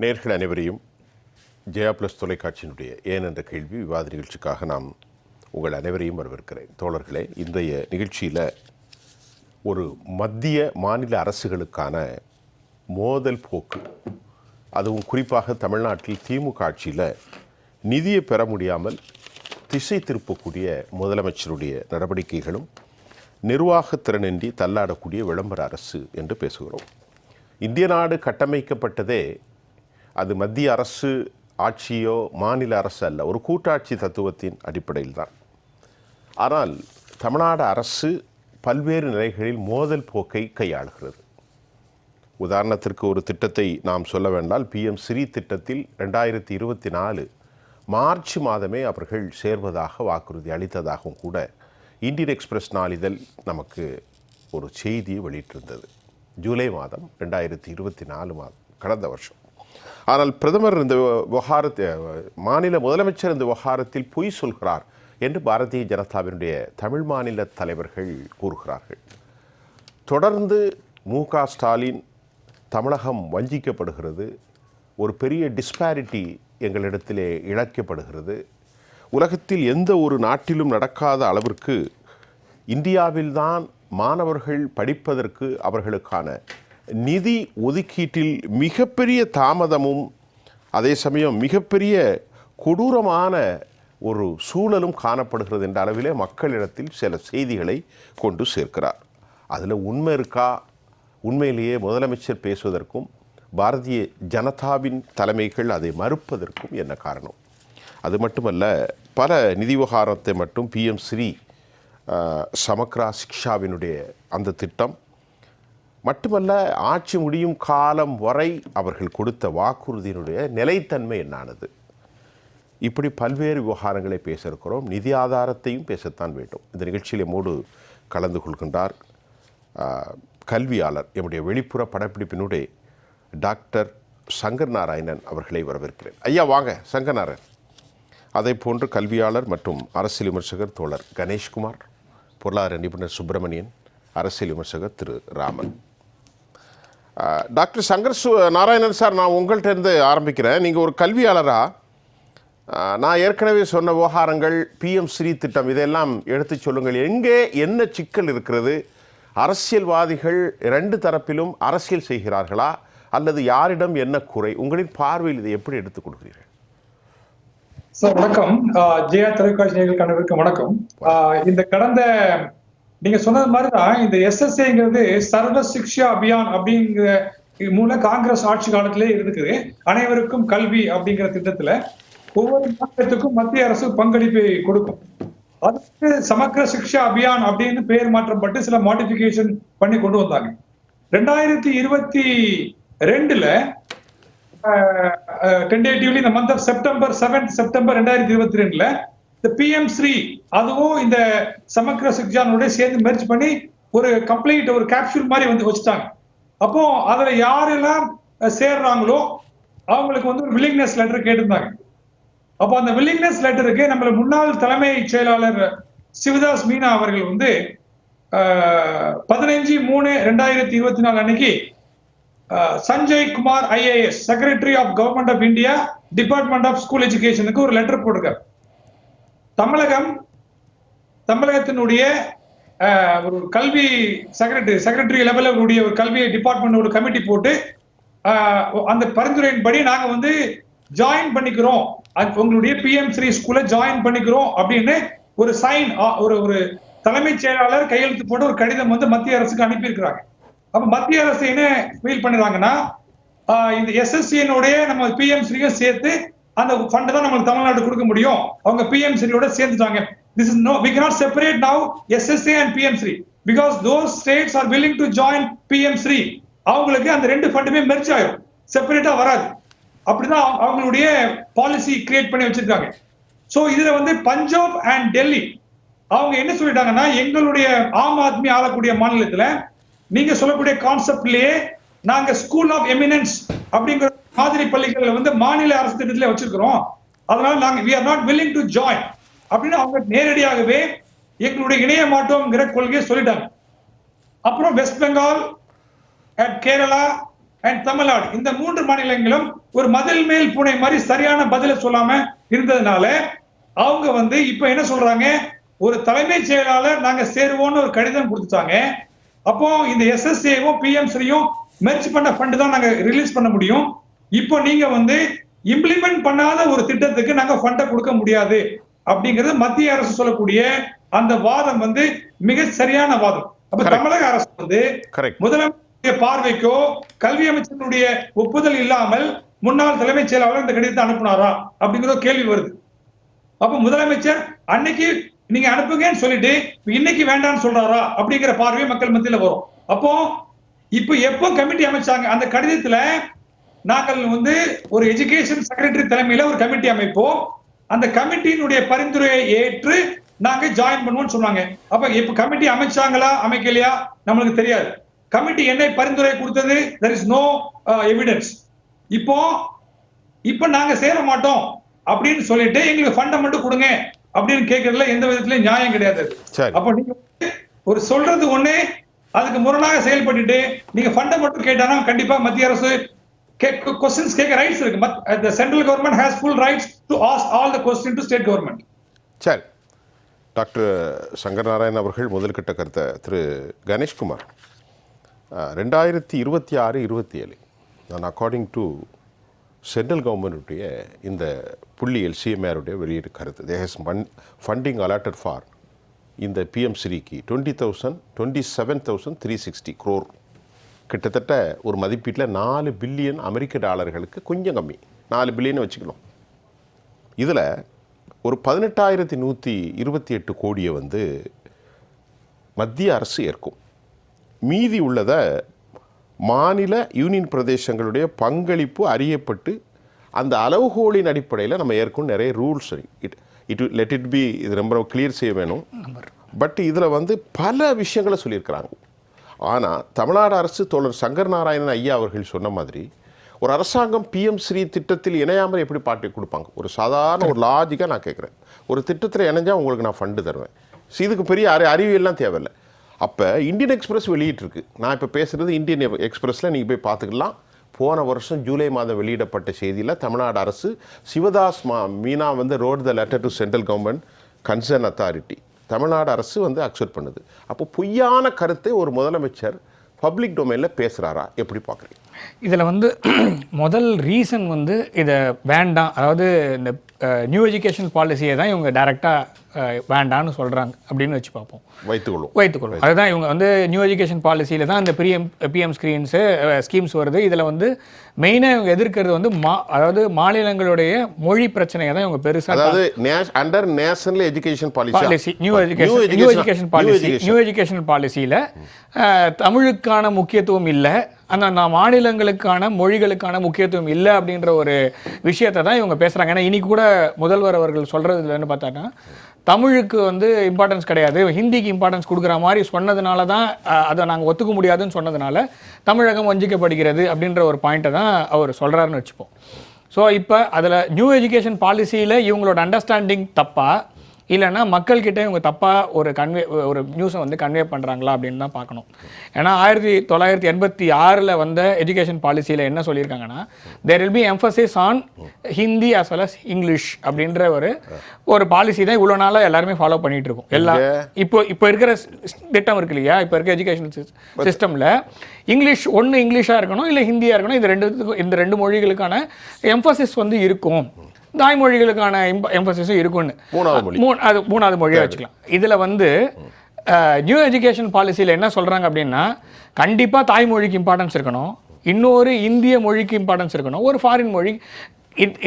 நேயர்கள் அனைவரையும் ஜெயா பிளஸ் தொலைக்காட்சியினுடைய ஏன் என்ற கேள்வி விவாத நிகழ்ச்சிக்காக நாம் உங்கள் அனைவரையும் வரவேற்கிறேன். தோழர்களே, இன்றைய நிகழ்ச்சியில் ஒரு மத்திய மாநில அரசுகளுக்கான மோதல் போக்கு, அதுவும் குறிப்பாக தமிழ்நாட்டில் திமுக ஆட்சியில் நிதியை பெற முடியாமல் திசை திருப்பக்கூடிய முதலமைச்சருடைய நடவடிக்கைகளும் நிர்வாகத்திறனின்றி தள்ளாடக்கூடிய விளம்பர அரசு என்று பேசுகிறோம். இந்திய நாடு கட்டமைக்கப்பட்டதே அது மத்திய அரசு ஆட்சியோ மாநில அரசு அல்ல, ஒரு கூட்டாட்சி தத்துவத்தின் அடிப்படையில் தான். ஆனால் தமிழ்நாடு அரசு பல்வேறு நிலைகளில் மோதல் போக்கை கையாளுகிறது. உதாரணத்திற்கு ஒரு திட்டத்தை நாம் சொல்ல வேண்டால், PM ஸ்ரீ திட்டத்தில் 2024 மார்ச் மாதமே அவர்கள் சேர்வதாக வாக்குறுதி அளித்ததாகவும் கூட இந்தியன் எக்ஸ்பிரஸ் நாளிதழ் நமக்கு ஒரு செய்தியை வெளியிட்டிருந்தது. ஜூலை மாதம் 2024 கடந்த வருஷம். ஆனால் பிரதமர் இந்த விவகாரத்தை, மாநில முதலமைச்சர் இந்த விவகாரத்தில் பொய் சொல்கிறார் என்று பாரதிய ஜனதாவினுடைய தமிழ் மாநில தலைவர்கள் கூறுகிறார்கள். தொடர்ந்து மு.க. ஸ்டாலின் தமிழகம் வஞ்சிக்கப்படுகிறது, ஒரு பெரிய டிஸ்பாரிட்டி எங்களிடத்திலே இழக்கப்படுகிறது, உலகத்தில் எந்த ஒரு நாட்டிலும் நடக்காத அளவிற்கு இந்தியாவில்தான் மாணவர்கள் படிப்பதற்கு அவர்களுக்கான நிதி ஒதுக்கீட்டில் மிகப்பெரிய தாமதமும் அதே சமயம் மிகப்பெரிய கொடூரமான ஒரு சூழலும் காணப்படுகிறது என்ற அளவிலே மக்களிடத்தில் சில செய்திகளை கொண்டு சேர்க்கிறார். அதில் உண்மை இருக்கா? உண்மையிலேயே முதலமைச்சர் பேசுவதற்கும் பாரதிய ஜனதாவின் தலைமைகள் அதை மறுப்பதற்கும் என்ன காரணம்? அது மட்டுமல்ல, பல நிதி விவகாரத்தை மட்டும் PM ஸ்ரீ சமக்ரா சிக்ஷாவினுடைய அந்த திட்டம் மட்டுமல்ல, ஆட்சி முடியும் காலம் வரை அவர்கள் கொடுத்த வாக்குறுதியினுடைய நிலைத்தன்மை என்னானது? இப்படி பல்வேறு விவகாரங்களை பேச இருக்கிறோம். நிதி ஆதாரத்தையும் பேசத்தான் வேண்டும். இந்த நிகழ்ச்சியில் எம்மோடு கலந்து கொள்கின்றார் கல்வியாளர், எம்முடைய வெளிப்புற படப்பிடிப்பினுடைய டாக்டர் சங்கர் நாராயணன் அவர்களை வரவேற்கிறேன். ஐயா வாங்க சங்கர் நாராயணன். அதை போன்று கல்வியாளர் மற்றும் அரசியல் விமர்சகர் தோழர் கணேஷ்குமார், பொருளாதார நிபுணர் சுப்பிரமணியன், அரசியல் விமர்சகர் திரு ராமன். டாக்டர் சங்கர் நாராயணன் சார், நான் உங்கள்கிட்ட இருந்து ஆரம்பிக்கிறேன். நீங்கள் ஒரு கல்வியாளராக, நான் ஏற்கனவே சொன்ன விவகாரங்கள், PM ஸ்ரீ திட்டம், இதையெல்லாம் எடுத்து சொல்லுங்கள். எங்கே என்ன சிக்கல் இருக்கிறது? அரசியல்வாதிகள் ரெண்டு தரப்பிலும் அரசியல் செய்கிறார்களா அல்லது யாரிடம் என்ன குறை? உங்களின் பார்வையில் இதை எப்படி எடுத்துக் கொடுக்கிறீர்கள்? சார் வணக்கம். ஜெயா தொலைக்காட்சி நேயர்களுக்கு அனைவருக்கும் வணக்கம். இந்த கடந்த நீங்க சொன்னது மாதிரிதான் இந்த SSAங்கிறது சர்வ சிக்ஷா அபியான் அப்படிங்கிற மூலம் காங்கிரஸ் ஆட்சி காலத்திலே இருக்குது. அனைவருக்கும் கல்வி அப்படிங்கிற திட்டத்துல ஒவ்வொரு மாநிலத்துக்கும் மத்திய அரசு பங்களிப்பை கொடுக்கும். அதுக்கு சமக்ர சிக்ஷா அபியான் அப்படின்னு பெயர் மாற்றப்பட்டு சில மாடிஃபிகேஷன் பண்ணி கொண்டு வந்தாங்க. 2022 tentatively the month of September 7th September 2022 இந்த PM ஸ்ரீ அதுவும் இந்த சமக்ர சிக்ஷானோட சேர்ந்து மெர்ஜ் பண்ணி ஒரு கம்ப்ளீட் ஒரு கேப்சூல் மாதிரி வந்து வச்சுட்டாங்க. அப்போ அதுல யாரெல்லாம் சேர்றாங்களோ அவங்களுக்கு வந்து ஒரு வில்லிங்னஸ் லெட்டர் கேட்டிருந்தாங்க. அப்போ அந்த வில்லிங்னஸ் லெட்டருக்கு நம்ம முன்னாள் தலைமை செயலாளர் சிவதாஸ் மீனா அவர்கள் வந்து 15/3/2024 அன்னைக்கு Sanjay Kumar IAS secretary of government of India department of school எஜுகேஷனுக்கு ஒரு லெட்டர் போட்டிருக்கார். தமிழகத்தினுடைய ஒரு கல்வி செக்ரட்டரி லெவலில் உடைய ஒரு கல்வி டிபார்ட்மெண்ட் ஒரு கமிட்டி போட்டு அந்த பரிந்துரையின்படி நாங்க வந்து ஜாயின் பண்ணிக்கிறோம், உங்களுடைய PM ஸ்ரீ ஸ்கூல்ல ஜாயின் பண்ணிக்கிறோம் அப்படின்னு ஒரு சைன் ஒரு தலைமைச் செயலாளர் கையெழுத்து போட்டு ஒரு கடிதம் வந்து மத்திய அரசுக்கு அனுப்பி இருக்கிறாங்க. அப்ப மத்திய அரசு என்ன ஃபீல் பண்ணுறாங்கன்னா, இந்த SSA-னுடைய நம்ம PM ஸ்ரீயும் சேர்த்து அந்த ஃபண்ட் தான் நமக்கு தமிழ்நாடு கொடுக்க முடியும், அவங்க PM ஸ்ரீயோட சேர்ந்துட்டாங்க. This is no, we cannot separate now SSA and PM Sri because those states are willing to join PM Sri. அவங்களுக்கு அந்த ரெண்டு ஃபண்டுமே மெர்ஜ் ஆயிரும், செப்பரேட்டா வராது. அப்படிதான் அவங்களுடைய பாலிசி கிரியேட் பண்ணி வச்சிருக்காங்க. சோ இதுல வந்து பஞ்சாப் அண்ட் டெல்லி அவங்க என்ன சொல்லிட்டாங்கன்னா, எங்களுடைய ஆம் ஆத்மி ஆளக்கூடிய மாநிலத்துல நீங்க சொல்லக்கூடிய கான்செப்ட்லயே நாங்க ஸ்கூல் ஆஃப் எமினன்ஸ் அப்படிங்கிற மாதிரி பள்ளிகள் வந்து மாநில அரசு திட்டத்திலே வச்சிருக்கிறோம், அதனால நாங்க we are not willing to join அப்படின்னு அவங்க நேரடியாகவே எங்களுடைய இணைய மாட்டோம்ங்கிற கொள்கையை சொல்லிட்டாங்க. அப்புறம் வெஸ்ட் பெங்கால், கேரளா, அண்ட் தமிழ்நாடு, இந்த 3 மாநிலங்களும் ஒரு மதில் மேல் பூனை மாதிரி சரியான பதில சொல்லாம இருந்ததுனால அவங்க வந்து இப்ப என்ன சொல்றாங்க, ஒரு தலைமைச் செயலாளர் நாங்க சேருவோம்னு ஒரு கடிதம் கொடுத்துட்டாங்க. அப்போ இந்த எஸ்எஸ்ஏவும் பிஎம்ஸ்ரியும் மெர்ஜ் பண்ண ஃபண்ட் தான் நாங்க ரிலீஸ் பண்ண முடியும். இப்போ நீங்க வந்து இம்ப்ளிமெண்ட் பண்ணாத ஒரு திட்டத்துக்கு நாங்க ஃபண்ட கொடுக்க முடியாது அப்படிங்கிறது மத்திய அரசு சொல்லக்கூடிய அந்த வாதம் வந்து மிக சரியான வாதம். அப்ப தமிழக அரசு வந்து முதலமைச்சர் பார்வைக்கோ கல்வி அமைச்சருடைய ஒப்புதல் இல்லாமல் முன்னாள் தலைமைச் செயலாளர் இந்த கடிதத்தை அனுப்புனாரா அப்படிங்கிற கேள்வி வருது. அப்ப முதலமைச்சர் அன்னைக்கு நீங்க அனுப்புங்கன்னு சொல்லிட்டு இன்னைக்கு வேண்டாம்னு சொல்றாரா அப்படிங்கிற பார்வை மக்கள் மத்தியில வரும். அப்போ இப்ப எப்போ கமிட்டி அமைச்சாங்க, அந்த கடிதத்துல நாங்கள் வந்து ஒரு எஜுகேஷன் செக்ரட்டரி தலைமையில ஒரு கமிட்டி அமைப்போம், அந்த கமிட்டியினுடைய பரிந்துரையை ஏற்று நாங்க ஜாயின் பண்ணுவோம்னு சொன்னாங்க. அப்ப இப்ப கமிட்டி அமைச்சாங்களா அமைக்கலையா நம்மளுக்கு தெரியாது. கமிட்டி என்ன பரிந்துரை கொடுத்தது, there is no evidence. இப்போ நாங்க சேர மாட்டோம் அப்படின்னு சொல்லிட்டு எங்களுக்கு ஃபண்ட மட்டும் கொடுங்க அப்படின்னு கேட்கறதுல எந்த விதத்திலயும் நியாயம் கிடையாது. அப்ப நீங்க ஒரு சொல்றது ஒண்ணு, அதுக்கு முரணாக செயல்பட்டு நீங்க ஃபண்ட மட்டும் கேட்டானா கண்டிப்பா மத்திய அரசு questions கேட்க ரைட்ஸ் இருக்கு. the central government has full rights to ask all the questions to state government. சரி, டாக்டர் சங்கர் நாராயணன் அவர்கள் முதல் கட்ட கருத்தை திரு கணேஷ்குமார் 2026-27 நான் அக்கார்டிங் டு சென்ட்ரல் கவர்மெண்ட்டுடைய இந்த புள்ளியல் சிஎம்ஆருடைய வெளியீடு கருத்து, தே ஹஸ் ஃபண்டிங் அலாட்டட் ஃபார் இந்த பிஎம்ஸ்ரீக்கு 27,360 crore, கிட்டத்தட்ட ஒரு மதிப்பீட்டில் 4 பில்லியன் அமெரிக்க டாலர்களுக்கு கொஞ்சம் கம்மி, 4 பில்லியன் வச்சுக்கணும். இதில் ஒரு 18,128 கோடியை வந்து மத்திய அரசு ஏற்கும், மீதி உள்ளதை மாநில யூனியன் பிரதேசங்களுடைய பங்களிப்பு அறியப்பட்டு அந்த அளவுகோலின் அடிப்படையில் நம்ம ஏற்கும் நிறைய ரூல்ஸ் லெட் இட் பி, இது ரொம்ப கிளியர் செய்ய வேணும். பட் இதில் வந்து பல விஷயங்களை சொல்லியிருக்கிறாங்க. ஆனால் தமிழ்நாடு அரசு தோழர் சங்கர் நாராயணன் ஐயா அவர்கள் சொன்ன மாதிரி ஒரு அரசாங்கம் பிஎம்ஸ்ரீ திட்டத்தில் இணையாமல் எப்படி பாட்டி கொடுப்பாங்க? ஒரு சாதாரண ஒரு லாஜிக்காக நான் கேட்குறேன், ஒரு திட்டத்தில் இணைஞ்சால் உங்களுக்கு நான் ஃபண்டு தருவேன், இதுக்கு பெரிய அறிவியெல்லாம் தேவையில்லை. அப்போ இந்தியன் எக்ஸ்பிரஸ் வெளியிட்டிருக்கு, நான் இப்போ பேசுகிறது இந்தியன் எக்ஸ்பிரஸில் நீங்கள் போய் பார்த்துக்கலாம். போன வருஷம் ஜூலை மாதம் வெளியிடப்பட்ட செய்தியில் தமிழ்நாடு அரசு சிவதாஸ் மீனா வந்து road the letter to central government concern authority, Tamil Nadu அரசு வந்து அக்செப்ட் பண்ணுது. அப்போ பொய்யான கருத்தை ஒரு முதலமைச்சர் பப்ளிக் டொமைனில் பேசுகிறாரா, எப்படி பார்க்குறீங்க? இதில் வந்து முதல் ரீசன் வந்து இதை வேண்டாம், அதாவது இந்த நியூ எஜுகேஷன் பாலிசியை தான் இவங்க டைரெக்டாக வேண்டான்னு சொல்கிறாங்க அப்படின்னு வச்சு பார்ப்போம், வைத்துக்கொள்வோம். அதுதான் இவங்க வந்து நியூ எஜுகேஷன் பாலிசியில் தான் இந்த பிஎம் ஸ்கீம்ஸ் வருது. இதில் வந்து மெயினாக இவங்க எதிர்க்கிறது வந்து அதாவது மாநிலங்களுடைய மொழி பிரச்சனையை தான் இவங்க பெருசாக, அதாவது under national education policy, new education பாலிசியில் தமிழுக்கான முக்கியத்துவம் இல்லை, அந்த மாநிலங்களுக்கான மொழிகளுக்கான முக்கியத்துவம் இல்லை அப்படின்ற ஒரு விஷயத்தை தான் இவங்க பேசுகிறாங்க. ஏன்னா இன்னைக்கு கூட முதல்வர் அவர்கள் சொல்கிறது இல்லைன்னு பார்த்தாங்கன்னா தமிழுக்கு வந்து இம்பார்ட்டன்ஸ் கிடையாது, ஹிந்திக்கு இம்பார்ட்டன்ஸ் கொடுக்குற மாதிரி சொன்னதுனால தான் அதை நாங்கள் ஒத்துக்க முடியாதுன்னு சொன்னதுனால தமிழகம் வஞ்சிக்கப்படுகிறது அப்படின்ற ஒரு பாயிண்ட்டை தான் அவர் சொல்கிறாருன்னு வச்சுப்போம். ஸோ இப்போ அதில் நியூ எஜுகேஷன் பாலிசியில் இவங்களோட அண்டர்ஸ்டாண்டிங் தப்பா இல்லைன்னா மக்கள்கிட்ட இவங்க தப்பாக ஒரு நியூஸை வந்து கன்வே பண்ணுறாங்களா அப்படின்னு தான் பார்க்கணும். ஏன்னா 1986 வந்த எஜுகேஷன் பாலிசியில் என்ன சொல்லியிருக்காங்கன்னா, there will be emphasis on Hindi as well as English அப்படின்ற ஒரு பாலிசி தான் இவ்வளோ நாளாக எல்லாருமே ஃபாலோ பண்ணிகிட்டு இருக்கோம். இப்போ இருக்கிற திட்டம் இருக்கு இல்லையா, இப்போ இருக்க எஜுகேஷன் சிஸ்டமில் இங்கிலீஷாக இருக்கணும் இல்லை ஹிந்தியாக இருக்கணும், இந்த ரெண்டு மொழிகளுக்கான எம்ஃபசிஸ் வந்து இருக்கும், தாய்மொழிகளுக்கான எம்பசிஸும் இருக்குன்னு மூணாவது மொழியாக வச்சுக்கலாம். இதில் வந்து நியூ எஜுகேஷன் பாலிசியில் என்ன சொல்கிறாங்க அப்படின்னா, கண்டிப்பாக தாய்மொழிக்கு இம்பார்ட்டன்ஸ் இருக்கணும், இன்னொரு இந்திய மொழிக்கு இம்பார்ட்டன்ஸ் இருக்கணும், ஒரு ஃபாரின் மொழி.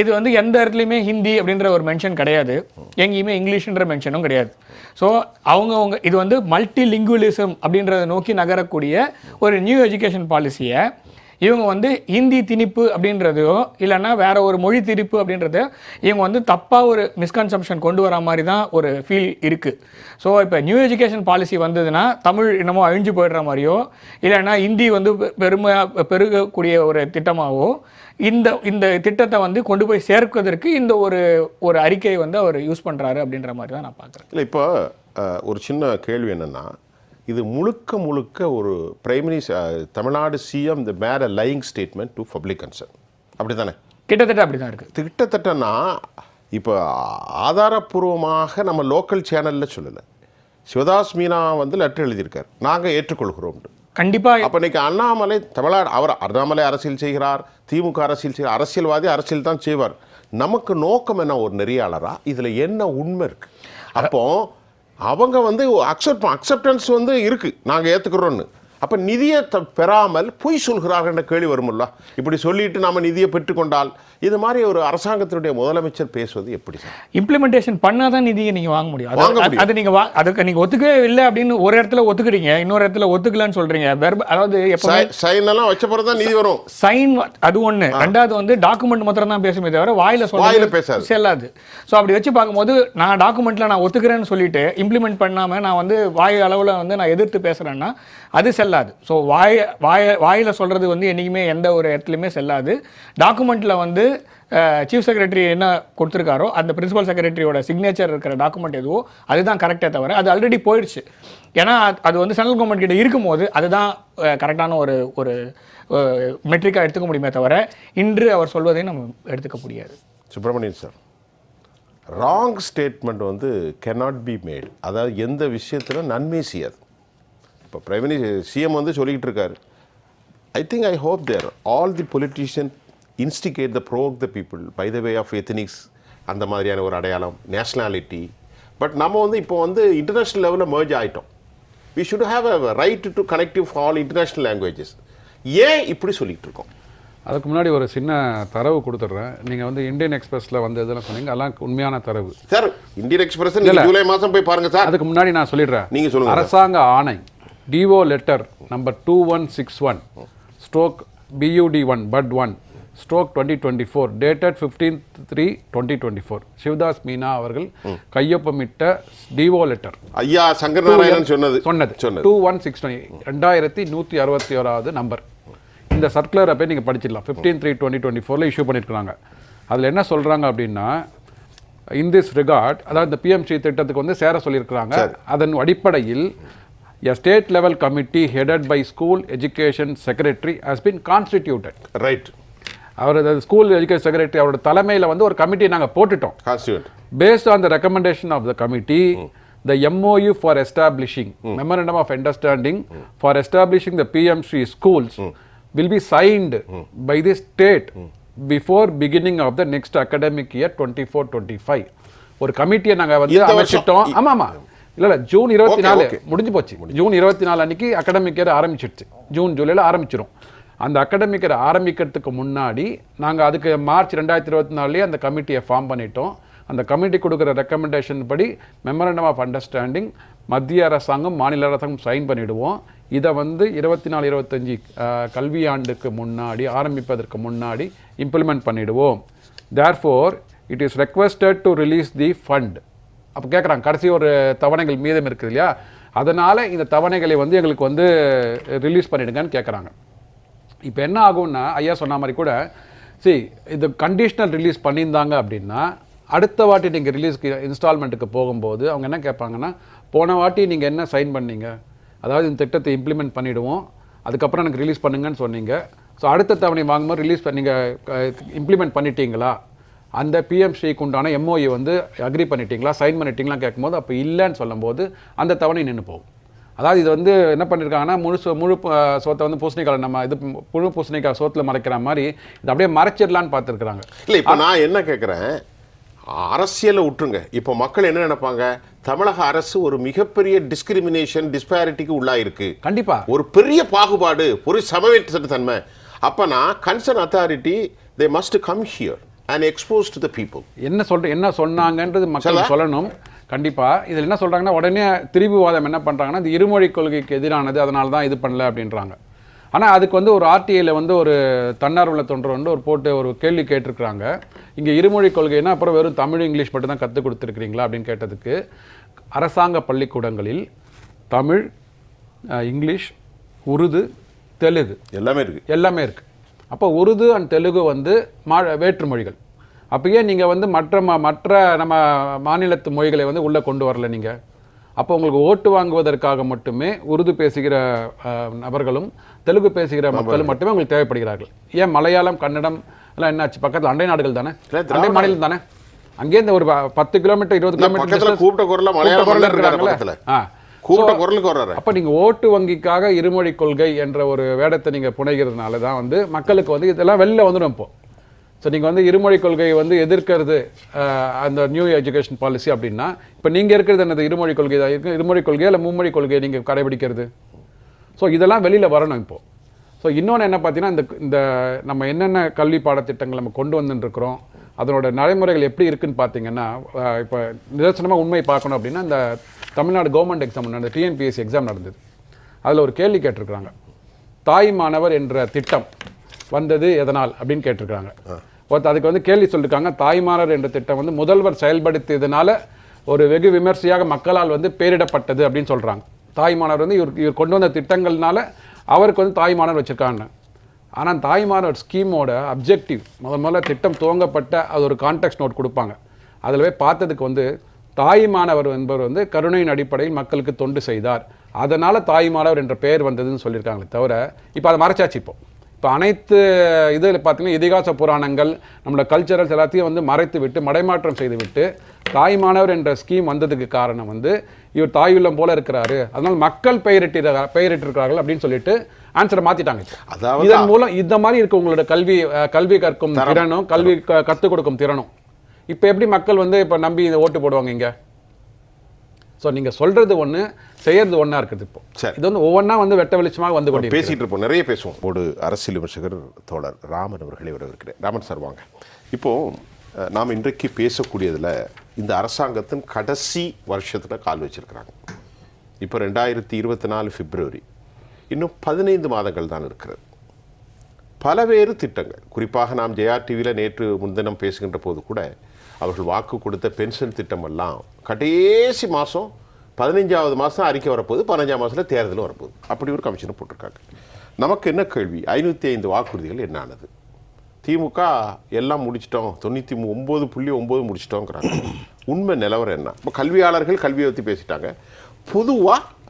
இது வந்து எந்த இடத்துலையுமே ஹிந்தி அப்படின்ற ஒரு மென்ஷன் கிடையாது, எங்கேயுமே இங்கிலீஷ்ன்ற மென்ஷனும் கிடையாது. ஸோ அவங்க இது வந்து மல்டி லிங்குவலிசம் அப்படின்றத நோக்கி நகரக்கூடிய ஒரு நியூ எஜுகேஷன் பாலிசியை இவங்க வந்து ஹிந்தி திணிப்பு அப்படின்றதையோ இல்லைன்னா வேற ஒரு மொழி திணிப்பு அப்படின்றதையோ இவங்க வந்து தப்பாக ஒரு மிஸ்கன்செப்ஷன் கொண்டு வர மாதிரி தான் ஒரு ஃபீல் இருக்குது. ஸோ இப்போ நியூ எஜுகேஷன் பாலிசி வந்ததுன்னா தமிழ் இன்னமும் அழிஞ்சு போயிடுற மாதிரியோ இல்லைன்னா ஹிந்தி வந்து பெருகக்கூடிய ஒரு திட்டமாகவோ இந்த திட்டத்தை வந்து கொண்டு போய் சேர்ப்பதற்கு இந்த ஒரு அறிக்கையை வந்து அவர் யூஸ் பண்ணுறாரு அப்படின்ற மாதிரி தான் நான் பார்க்குறேன். இல்லை, இப்போ ஒரு சின்ன கேள்வி என்னென்னா, இது முழுக்க முழுக்க ஒரு பிரைம் மினிஸ்டர் தமிழ்நாடு சிஎம் இந்த made a lying statement to public concern, அப்படி தானே? கிட்டத்தட்ட அப்படி தான் இருக்குது. கிட்டத்தட்டனா இப்போ ஆதாரப்பூர்வமாக நம்ம லோக்கல் சேனலில் சொல்லலை, சிவதாஸ் மீனா வந்து லெட்டர் எழுதியிருக்கார், நாங்கள் ஏற்றுக்கொள்கிறோம். கண்டிப்பாக. அப்போ இன்றைக்கி அண்ணாமலை தமிழ்நாடு அண்ணாமலை அரசியல் செய்கிறார், திமுக அரசியல் செய்கிறார், அரசியல்வாதி அரசியல் தான் செய்வார். நமக்கு நோக்கம் என்ன? ஒரு நெறியாளரா இதில் என்ன உண்மை இருக்குது? அப்போ அவங்க வந்து அக்செப்டன்ஸ் வந்து இருக்குது, நாங்கள் ஏற்றுக்கிறோன்னு. அப்போ நிதியை பெறாமல் பொய் சொல்கிறார்கள் என்ற கேள்வி வருமில்ல? இப்படி சொல்லிட்டு நாம் நிதியை பெற்றுக்கொண்டால் இது மாதிரி ஒரு அரசாங்கத்தினுடைய முதலமைச்சர் பேசுவது எப்படி சார்? இம்ப்ளிமெண்டேஷன் பண்ணாதான் நிதியை நீங்கள் வாங்க முடியும். அது நீங்கள் அதுக்கு நீங்கள் ஒத்துக்கவே இல்லை அப்படின்னு ஒரு இடத்துல ஒத்துக்கிறீங்க, இன்னொரு இடத்துல ஒத்துக்கலான்னு சொல்கிறீங்க. அதாவது எப்போ சைன் எல்லாம் வச்ச பிறகு தான் நிதி வரும். சைன் அது ஒன்று. ரெண்டாவது வந்து டாக்குமெண்ட் மாத்திரம் தான் பேசுமே தவிர வாயில பேசாது, செல்லாது. ஸோ அப்படி வச்சு பார்க்கும்போது நான் டாக்குமெண்ட்டில் நான் ஒத்துக்கிறேன்னு சொல்லிட்டு இம்ப்ளிமெண்ட் பண்ணாமல் நான் வந்து வாய் அளவில் வந்து நான் எதிர்த்து பேசுகிறேன்னா அது செல்லாது. ஸோ வாயில் சொல்கிறது வந்து என்றைக்குமே எந்த ஒரு இடத்துலையுமே செல்லாது. டாக்குமெண்ட்டில் வந்து சீஃப் செக்ரட்டரி என்ன கொடுத்துருக்காரோ அந்த பிரின்சிபல் செக்ரட்டரியோட சிக்னேச்சர் இருக்கிற டாக்குமெண்ட் எதுவோ அதுதான் கரெக்டே தவிர அது ஆல்ரெடி போயிடுச்சு. ஏன்னா அது வந்து சென்ட்ரல் கவர்மெண்ட் கிட்ட இருக்கும்போது அதுதான் கரெக்டான ஒரு மெட்ரிக்காக எடுத்துக்க முடியுமே தவிர இன்று அவர் சொல்வதை நம்ம எடுத்துக்க முடியாது. சுப்பிரமணியன் சார், ராங் ஸ்டேட்மெண்ட் வந்து cannot be made. அதாவது எந்த விஷயத்தில் நன்மை செய்யாது. இப்போ பிரைம் மினிஸ்டர் சிஎம் வந்து சொல்லிக்கிட்டு இருக்காரு, I think I hope there all the politician instigate the broke the people by the way of ethnics, அந்த மாதிரியான ஒரு அடையாளம், நேஷ்னாலிட்டி. பட் நம்ம வந்து இப்போ வந்து இன்டர்நேஷ்னல் லெவலில் மர்ஜ் ஆகிட்டோம். We should have a right to connective all international languages. ஏன் இப்படி சொல்லிகிட்டு இருக்கோம்? அதுக்கு முன்னாடி ஒரு சின்ன தரவு கொடுத்துட்றேன். நீங்கள் வந்து இந்தியன் எக்ஸ்பிரஸில் வந்து இதெல்லாம் சொன்னீங்க, அதெல்லாம் உண்மையான தரவு சார். இந்தியன் எக்ஸ்பிரஸ் ஜூலை மாதம் போய் பாருங்கள் சார். அதுக்கு முன்னாடி நான் சொல்லிடுறேன். நீங்கள் சொல்லுங்கள். அரசாங்க ஆணை டிஓ லெட்டர் நம்பர் 2161/BUD1 பட் 1 2024 dated 15/3/2024 சிவதாஸ் மீனா அவர்கள் கையொப்பமிட்ட டிஓ லெட்டர். ஐயா சங்கர் நாராயணன் சொன்னது 2169 2161வது நம்பர். இந்த சர்க்குலரை போய் நீங்கள் படிச்சிடலாம். 15/3/2024 இஷ்யூ பண்ணியிருக்கிறாங்க. அதில் என்ன சொல்கிறாங்க அப்படின்னா, இன் திஸ் ரிகார்ட், அதாவது இந்த பிஎம்சி திட்டத்துக்கு வந்து சேர சொல்லியிருக்கிறாங்க. அதன் அடிப்படையில் a state level committee headed by school education secretary has been constituted. Right. அவர் ஸ்கூல் எஜுகேஷன் செக்ரட்டரி அவரோட தலைமையில் வந்து ஒரு கமிட்டி நாங்கள் போட்டுட்டோம். Based on the recommendation of the committee, the MOU for establishing memorandum of understanding for establishing the PMC schools will be signed by the state before beginning of the next academic year 24-25. ஒரு கமிட்டியை நாங்கள் வந்து அமைச்சிட்டோம். ஆமாம் இல்லை June 24 முடிஞ்சு போச்சு. June 24 அன்னைக்கு academic year ஆரம்பிச்சிடுச்சு. June ஜூலையில் ஆரம்பிச்சிடும். அந்த அகாடமிக் இயர் ஆரம்பிக்கிறதுக்கு முன்னாடி நாங்கள் அதுக்கு மார்ச் 2024 அந்த கமிட்டியை ஃபார்ம் பண்ணிட்டோம். அந்த கமிட்டி கொடுக்குற ரெக்கமெண்டேஷன் படி மெமரண்டம் ஆஃப் அண்டர்ஸ்டாண்டிங் மத்திய அரசாங்கம் மாநில அரசாங்கம் சைன் பண்ணிவிடுவோம். இதை வந்து 24-25 கல்வியாண்டுக்கு முன்னாடி ஆரம்பிப்பதற்கு முன்னாடி இம்ப்ளிமெண்ட் பண்ணிவிடுவோம். Therefore it is requested to release the fund. அப்போ கேட்குறாங்க, கடைசி ஒரு தவணைகள் மீதம் இருக்குது இல்லையா, அதனால் இந்த தவணைகளை வந்து எங்களுக்கு வந்து ரிலீஸ் பண்ணிவிடுங்கன்னு கேட்குறாங்க. இப்போ என்ன ஆகும்னா, ஐயா சொன்ன மாதிரி கூட இது கண்டிஷ்னல் ரிலீஸ் பண்ணியிருந்தாங்க அப்படின்னா அடுத்த வாட்டி நீங்கள் ரிலீஸ்க்கு இன்ஸ்டால்மெண்ட்டுக்கு போகும்போது அவங்க என்ன கேட்பாங்கன்னா, போன வாட்டி நீங்கள் என்ன சைன் பண்ணீங்க, அதாவது இந்த திட்டத்தை இம்ப்ளிமெண்ட் பண்ணிவிடுவோம், அதுக்கப்புறம் எனக்கு ரிலீஸ் பண்ணுங்கன்னு சொன்னீங்க. ஸோ அடுத்த தவணை வாங்கும்போது ரிலீஸ் நீங்கள் இம்ப்ளிமெண்ட் பண்ணிட்டீங்களா, அந்த பிஎம்சிக்கு உண்டான எம்ஓஇ வந்து அக்ரி பண்ணிட்டீங்களா, சைன் பண்ணிட்டீங்களா கேட்கும்போது அப்போ இல்லைன்னு சொல்லும்போது அந்த தவணை நின்று போகும். அதாவது இது வந்து என்ன பண்ணியிருக்காங்கன்னா, முழு சோத்தை வந்து பூசணிக்காய் நம்ம இது முழு பூசணிக்காய் சோத்தில் மறைக்கிற மாதிரி இது அப்படியே மறைச்சிடலான்னு பார்த்துருக்குறாங்க. இல்லை, இப்போ நான் என்ன கேட்குறேன், அரசியலை விட்டுருங்க. இப்போ மக்கள் என்ன நினைப்பாங்க, தமிழக அரசு ஒரு மிகப்பெரிய டிஸ்கிரிமினேஷன் டிஸ்பாரிட்டிக்கு உள்ளாயிருக்கு. கண்டிப்பாக ஒரு பெரிய பாகுபாடு, ஒரு சமவேற்ற தன்மை. அப்போனா concern authority they must come here and expose to the people. என்ன சொன்னாங்கன்றது மக்கள் சொல்லணும். கண்டிப்பாக இதில் என்ன சொல்கிறாங்கன்னா, உடனே திரிபுவாதம் என்ன பண்ணுறாங்கன்னா, இது இருமொழி கொள்கைக்கு எதிரானது, அதனால தான் இது பண்ணல அப்படின்றாங்க. ஆனால் அதுக்கு வந்து ஒரு ஆர்டிஐயில் வந்து ஒரு தன்னார்வல தொண்டர் வந்து ஒரு போட்டு ஒரு கேள்வி கேட்டிருக்கிறாங்க. இங்கே இருமொழி கொள்கைன்னா அப்புறம் வெறும் தமிழ் இங்கிலீஷ் மட்டும் தான் கற்றுக் கொடுத்துருக்கிறீங்களா அப்படின்னு கேட்டதுக்கு, அரசாங்க பள்ளிக்கூடங்களில் தமிழ், இங்கிலீஷ், உருது, தெலுங்கு எல்லாமே இருக்குது. அப்போ உருது அண்ட் தெலுங்கு வந்து வேற்று மொழிகள். அப்பயே நீங்கள் வந்து மற்ற நம்ம மாநிலத்து மொழிகளை வந்து உள்ளே கொண்டு வரல நீங்கள். அப்போ உங்களுக்கு ஓட்டு வாங்குவதற்காக மட்டுமே உருது பேசுகிற நபர்களும் தெலுங்கு பேசுகிற மக்களும் மட்டுமே உங்களுக்கு தேவைப்படுகிறார்கள். ஏன் மலையாளம், கன்னடம் எல்லாம் என்னாச்சு? பக்கத்தில் அண்டை நாடுகள் தானே, அண்டை மாநிலம் தானே. அங்கே இந்த ஒரு 10 கிலோமீட்டர் 20 கிலோமீட்டர் கூப்பிட்ட குரல் மலையாளம் இருக்காங்க. அப்ப நீங்க ஓட்டு வங்கிக்காக இருமொழி கொள்கை என்ற ஒரு வேடத்தை நீங்க புனைகிறதுனால தான் வந்து மக்களுக்கு வந்து இதெல்லாம் வெளில வந்துடும். இப்போ ஸோ நீங்கள் வந்து இருமொழி கொள்கையை வந்து எதிர்க்கிறது அந்த நியூ எஜுகேஷன் பாலிசி அப்படின்னா, இப்போ நீங்கள் இருக்கிறது என்னது? இருமொழி கொள்கை தான் இருக்குது. இருமொழி கொள்கையை இல்லை மும்மொழி கொள்கையை நீங்கள் கடைபிடிக்கிறது. ஸோ இதெல்லாம் வெளியில் வரணும் இப்போது. ஸோ இன்னொன்று என்ன பார்த்தீங்கன்னா, இந்த நம்ம என்னென்ன கல்வி பாடத்திட்டங்கள் நம்ம கொண்டு வந்துட்டுருக்கிறோம், அதனோட நடைமுறைகள் எப்படி இருக்குன்னு பார்த்தீங்கன்னா, இப்போ நிதர்சனமாக உண்மை பார்க்கணும் அப்படின்னா, இந்த தமிழ்நாடு கவர்மெண்ட் எக்ஸாம் நடந்தது, டிஎன்பிஎஸ்சி எக்ஸாம் நடந்தது. அதில் ஒரு கேள்வி கேட்டிருக்கிறாங்க, தாய் மாணவர் என்ற திட்டம் வந்தது எதனால் அப்படின்னு கேட்டிருக்காங்க. அதுக்கு வந்து கேள்வி சொல்லியிருக்காங்க, தாய்மானவர் என்ற திட்டம் வந்து முதல்வர் செயல்படுத்தியதுனால ஒரு வெகு விமர்சையாக மக்களால் வந்து பெயரிடப்பட்டது அப்படின்னு சொல்கிறாங்க. தாய்மானவர் வந்து இவர் கொண்டு வந்த திட்டங்கள்னால அவருக்கு வந்து தாய்மானவர் வச்சுருக்காங்க. ஆனால் தாய்மானவர் ஸ்கீமோட அப்ஜெக்டிவ் முதல்ல திட்டம் துவங்கப்பட்ட அது ஒரு கான்டெக்ஸ்ட் நோட் கொடுப்பாங்க. அதில் போய் பார்த்ததுக்கு வந்து தாய்மானவர் என்பவர் வந்து கருணையின் அடிப்படையில் மக்களுக்கு தொண்டு செய்தார், அதனால் தாய்மானவர் என்ற பெயர் வந்ததுன்னு சொல்லியிருக்காங்களே தவிர, இப்போ அதை மறைச்சாச்சு. இப்போ அனைத்து இதில் பார்த்தீங்கன்னா இதிகாச புராணங்கள் நம்மளோட கல்ச்சரல்ஸ் எல்லாத்தையும் வந்து மறைத்து விட்டு மடைமாற்றம் செய்து விட்டு தாய்மானவர் என்ற ஸ்கீம் வந்ததுக்கு காரணம் வந்து இவர் தாயுள்ளம் போல இருக்கிறாரு, அதனால் மக்கள் பெயரிட்டிருக்கிறார்கள் அப்படின்னு சொல்லிட்டு ஆன்சரை மாற்றிட்டாங்க. இதன் மூலம் இந்த மாதிரி இருக்க உங்களோட கல்வி கற்கும் திறனும் கல்வி கற்றுக் கொடுக்கும் திறனும் இப்போ எப்படி மக்கள் வந்து இப்போ நம்பி இதை ஓட்டு போடுவாங்க இங்கே? ஸோ நீங்கள் சொல்கிறது ஒன்று, செய்யறது ஒன்றா இருக்குது. இப்போ இது வந்து ஒவ்வொன்றா வந்து வெட்ட வெளிச்சமாக வந்து கொண்டு பேசிகிட்டு இருப்போம், நிறைய பேசுவோம். ஒரு அரசியல் விமர்சகர் தோழர் ராமன் அவர்களே வரவிருக்கிறேன். ராமன் சார் வாங்க. இப்போது நாம் இன்றைக்கு பேசக்கூடியதில் இந்த அரசாங்கத்தின் கடைசி வருஷத்தில் கால் வச்சிருக்கிறாங்க. இப்போ 2024 பிப்ரவரி, இன்னும் 15 மாதங்கள் தான் இருக்கிறது. பலவேறு திட்டங்கள், குறிப்பாக நாம் ஜெயா டிவியில் நேற்று முன்தினம் பேசுகின்ற போது கூட அவர்கள் வாக்கு கொடுத்த பென்ஷன் திட்டமெல்லாம் கடைசி மாதம் 15வது மாதம் அறிக்கை வரப்போகுது, 15ஆம் மாதத்தில் தேர்தல் வரப்போகுது. அப்படி ஒரு கமிஷனை போட்டிருக்காங்க. நமக்கு என்ன கேள்வி, 505 வாக்குறுதிகள் என்ன ஆனது? திமுக எல்லாம் முடிச்சிட்டோம், 99.9 முடிச்சிட்டோங்கிறாங்க. உண்மை நிலவரம் என்ன? இப்போ கல்வியாளர்கள் கல்வியை பற்றி பேசிட்டாங்க. பொதுவாக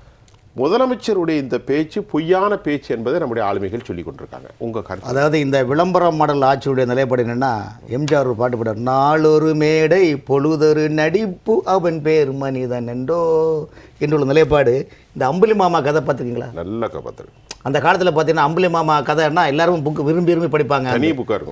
முதலமைச்சருடைய இந்த பேச்சு பொய்யான பேச்சு என்பதை நம்முடைய ஆளுமைகள் சொல்லி கொண்டிருக்காங்க. உங்கள் கருத்து? அதாவது இந்த விளம்பரம் மாடல் ஆட்சியுடைய நிலைப்பாடு என்னென்னா, எம்ஜிஆர் ஒரு பாட்டு பாடுறார், நாளொரு மேடை பொழுதொரு நடிப்பு அவன் பேர் மனிதன் என்றோ என்றுள்ள நிலைப்பாடு. இந்த அம்புலி மாமா கதை பார்த்துருக்கீங்களா? நல்ல கதை. அந்த காலத்தில் பார்த்தீங்கன்னா அம்புலி மாமா கதைன்னா எல்லாரும் புக்கு விரும்பி படிப்பாங்க,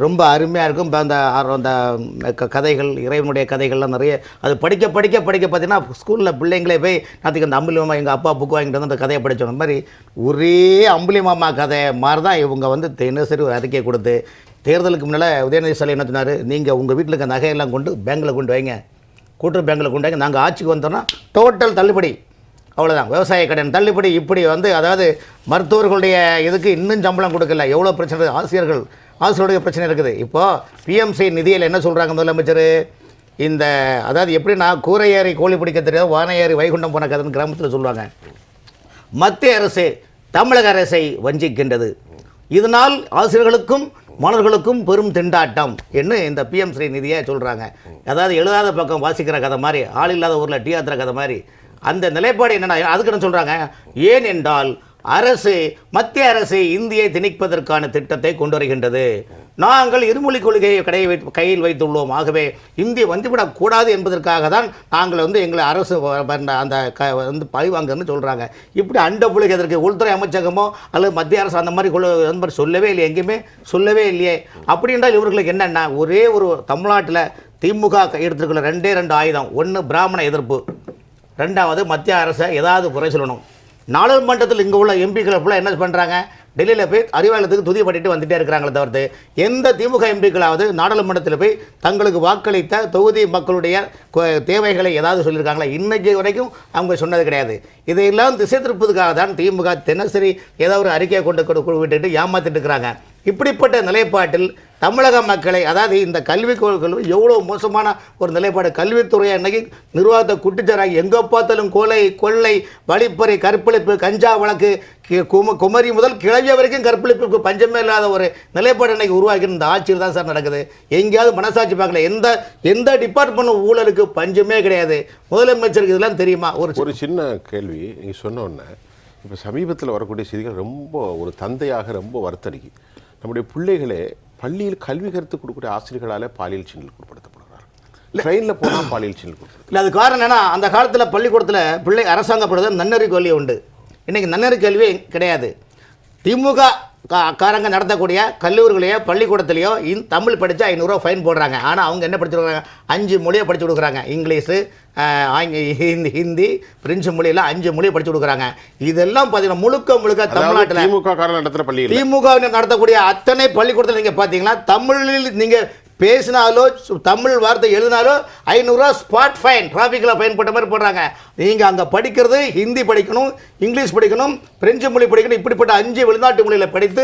ரொம்ப அருமையாக இருக்கும். இப்போ அந்த கதைகள், இறைவனுடைய கதைகள்லாம் நிறைய அது படிக்க பார்த்தீங்கன்னா ஸ்கூலில் பிள்ளைங்களே போய் நாளைக்கு அந்த அம்புலி மாமா எங்கள் அப்பா புக்கு வாங்கிட்டு வந்து அந்த கதையை படித்தோம். அந்த மாதிரி ஒரே அம்புலி மாமா கதை மாதிரி தான் இவங்க வந்து தினசரி ஒரு அறிக்கையை கொடுத்து, தேர்தலுக்கு முன்னால் உதயநிதி ஸ்டாலின் என்ன சொன்னார், நீங்கள் உங்கள் வீட்டில் இருக்க நகையெல்லாம் கொண்டு பேங்கில் கொண்டு வைங்க, கூட்டுறவு பேங்கில் கொண்டு வைங்க, நாங்கள் ஆட்சிக்கு வந்தோம்னா டோட்டல் தள்ளுபடி, அவ்வளோதான், விவசாய கடன் தள்ளுபடி. இப்படி வந்து அதாவது மருத்துவர்களுடைய இதுக்கு இன்னும் சம்பளம் கொடுக்கல, எவ்வளோ பிரச்சனை, ஆசிரியருடைய பிரச்சனை இருக்குது. இப்போது பிஎம்சி நிதியில் என்ன சொல்கிறாங்க முதலமைச்சர், இந்த அதாவது எப்படின்னா கூரை ஏறி கோழி பிடிக்க தெரியாது, வானை ஏறி வைகுண்டம் போன கதைன்னு கிராமத்தில் சொல்லுவாங்க. மத்திய அரசு தமிழக அரசை வஞ்சிக்கின்றது, இதனால் ஆசிரியர்களுக்கும் மாணவர்களுக்கும் பெரும் திண்டாட்டம் என்று இந்த பிஎம்சி நிதியை சொல்கிறாங்க. அதாவது எழுதாத பக்கம் வாசிக்கிற கதை மாதிரி, ஆள் இல்லாத ஊரில் டீ ஆத்துற கதை மாதிரி. அந்த நிலைப்பாடு என்னென்னா, அதுக்கு என்ன சொல்கிறாங்க, ஏன் என்றால் மத்திய அரசு இந்தியை திணிப்பதற்கான திட்டத்தை கொண்டு வருகின்றது, நாங்கள் இருமொழி கொள்கையை கையில் வைத்துள்ளோம், ஆகவே இந்தியை வந்துவிடக்கூடாது என்பதற்காக தான் நாங்கள் வந்து எங்களை அரசு அந்த வந்து பழிவாங்கன்னு சொல்கிறாங்க. இப்படி அண்ட புலிகை எதற்கு உள்துறை அமைச்சகமோ அல்லது மத்திய அரசு அந்த மாதிரி சொல்லவே இல்லை, எங்கேயுமே சொல்லவே இல்லையே. அப்படி என்றால் இவர்களுக்கு என்னென்னா, ஒரே ஒரு தமிழ்நாட்டில் திமுக எடுத்துருக்குள்ள 2 ஆயுதம், ஒன்று பிராமண எதிர்ப்பு, 2வது மத்திய அரசை ஏதாவது குறை சொல்லணும். நாடாளுமன்றத்தில் இங்கே உள்ள எம்பிக்களை ஃபுல்லாக என்ன பண்ணுறாங்க, டெல்லியில் போய் அறிவாலயத்துக்கு துதி பண்ணிட்டு வந்துட்டே இருக்கிறாங்களே தவிர்த்து எந்த திமுக எம்பிக்களாவது நாடாளுமன்றத்தில் போய் தங்களுக்கு வாக்களித்த தொகுதி மக்களுடைய தேவைகளை ஏதாவது சொல்லியிருக்காங்களா? இன்றைக்கு வரைக்கும் அவங்க சொன்னது கிடையாது. இதையெல்லாம் திசை திருப்பதுக்காக தான் திமுக தினசரி ஏதாவது ஒரு அறிக்கையை கொண்டு விட்டுட்டு ஏமாற்றிட்டு இருக்கிறாங்க. இப்படிப்பட்ட நிலைப்பாட்டில் தமிழக மக்களை, அதாவது இந்த கல்வி கொள்கை எவ்வளோ மோசமான ஒரு நிலைப்பாடு. கல்வித்துறையை அன்னைக்கு நிர்வாகத்தை குட்டிச்சாராங்க, எங்கே பார்த்தாலும் கொள்ளை, வழிப்பறை, கற்பழிப்பு, கஞ்சா வழக்கு, குமரி முதல் கிழவிய வரைக்கும் கற்பழிப்புக்கு பஞ்சமே இல்லாத ஒரு நிலைப்பாடு அன்னைக்கு உருவாக்கி இந்த ஆட்சியில் தான் சார் நடக்குது. எங்கேயாவது மனசாட்சி பார்க்கல. எந்த டிபார்ட்மெண்ட் ஊழலுக்கு பஞ்சமே கிடையாது. முதலமைச்சருக்கு இதெல்லாம் தெரியுமா? ஒரு சின்ன கேள்வி நீங்கள் சொன்ன உடனே, இப்போ சமீபத்தில் வரக்கூடிய செய்திகள் ரொம்ப ஒரு தந்தையாக ரொம்ப வருத்தடிக்கு. நம்முடைய பிள்ளைகளே பள்ளியில் கல்வி கருத்து கொடுக்கக்கூடிய ஆசிரியர்களால் பாலியல் சீண்டலுக்கு உட்படுத்தப்படுகிறார். ட்ரெயினில் போனால் பாலியல் சீண்டலுக்கு உட்படுத்த. இல்லை, அது காரணம் என்னன்னா, அந்த காலத்தில் பள்ளிக்கூடத்தில் பிள்ளை அரசாங்கப்படுறது நன்னறி கல்வி உண்டு. இன்றைக்கி நன்னறி கல்வி கிடையாது. திமுக காரங்க நடத்தக்கூடிய கல்லூரிகளையோ பள்ளிக்கூடத்துலையோ தமிழ் படித்தா 500 ரூபா ஃபைன் போடுறாங்க. ஆனால் அவங்க என்ன படிச்சு கொடுக்குறாங்க? 5 மொழியை படித்து கொடுக்குறாங்க. இங்கிலீஷு, ஹிந்தி, பிரெஞ்சு மொழியெல்லாம் 5 மொழியை படித்து கொடுக்குறாங்க. இதெல்லாம் பார்த்தீங்கன்னா முழுக்க தமிழ்நாட்டில் திமுக நடத்தக்கூடிய அத்தனை பள்ளிக்கூடத்தில் நீங்கள் பார்த்தீங்கன்னா தமிழில் நீங்கள் பேசினாலோ தமிழ் வார்த்தை எழுதினாலோ 500 ரூபா ஸ்பாட் ஃபைன், டிராஃபிக்கில் ஃபைன் போட்ட மாதிரி போடுறாங்க. நீங்கள் அங்கே படிக்கிறது ஹிந்தி படிக்கணும், இங்கிலீஷ் படிக்கணும், பிரெஞ்சு மொழி படிக்கணும். இப்படிப்பட்ட 5 வெளிநாட்டு மொழிகளை படித்து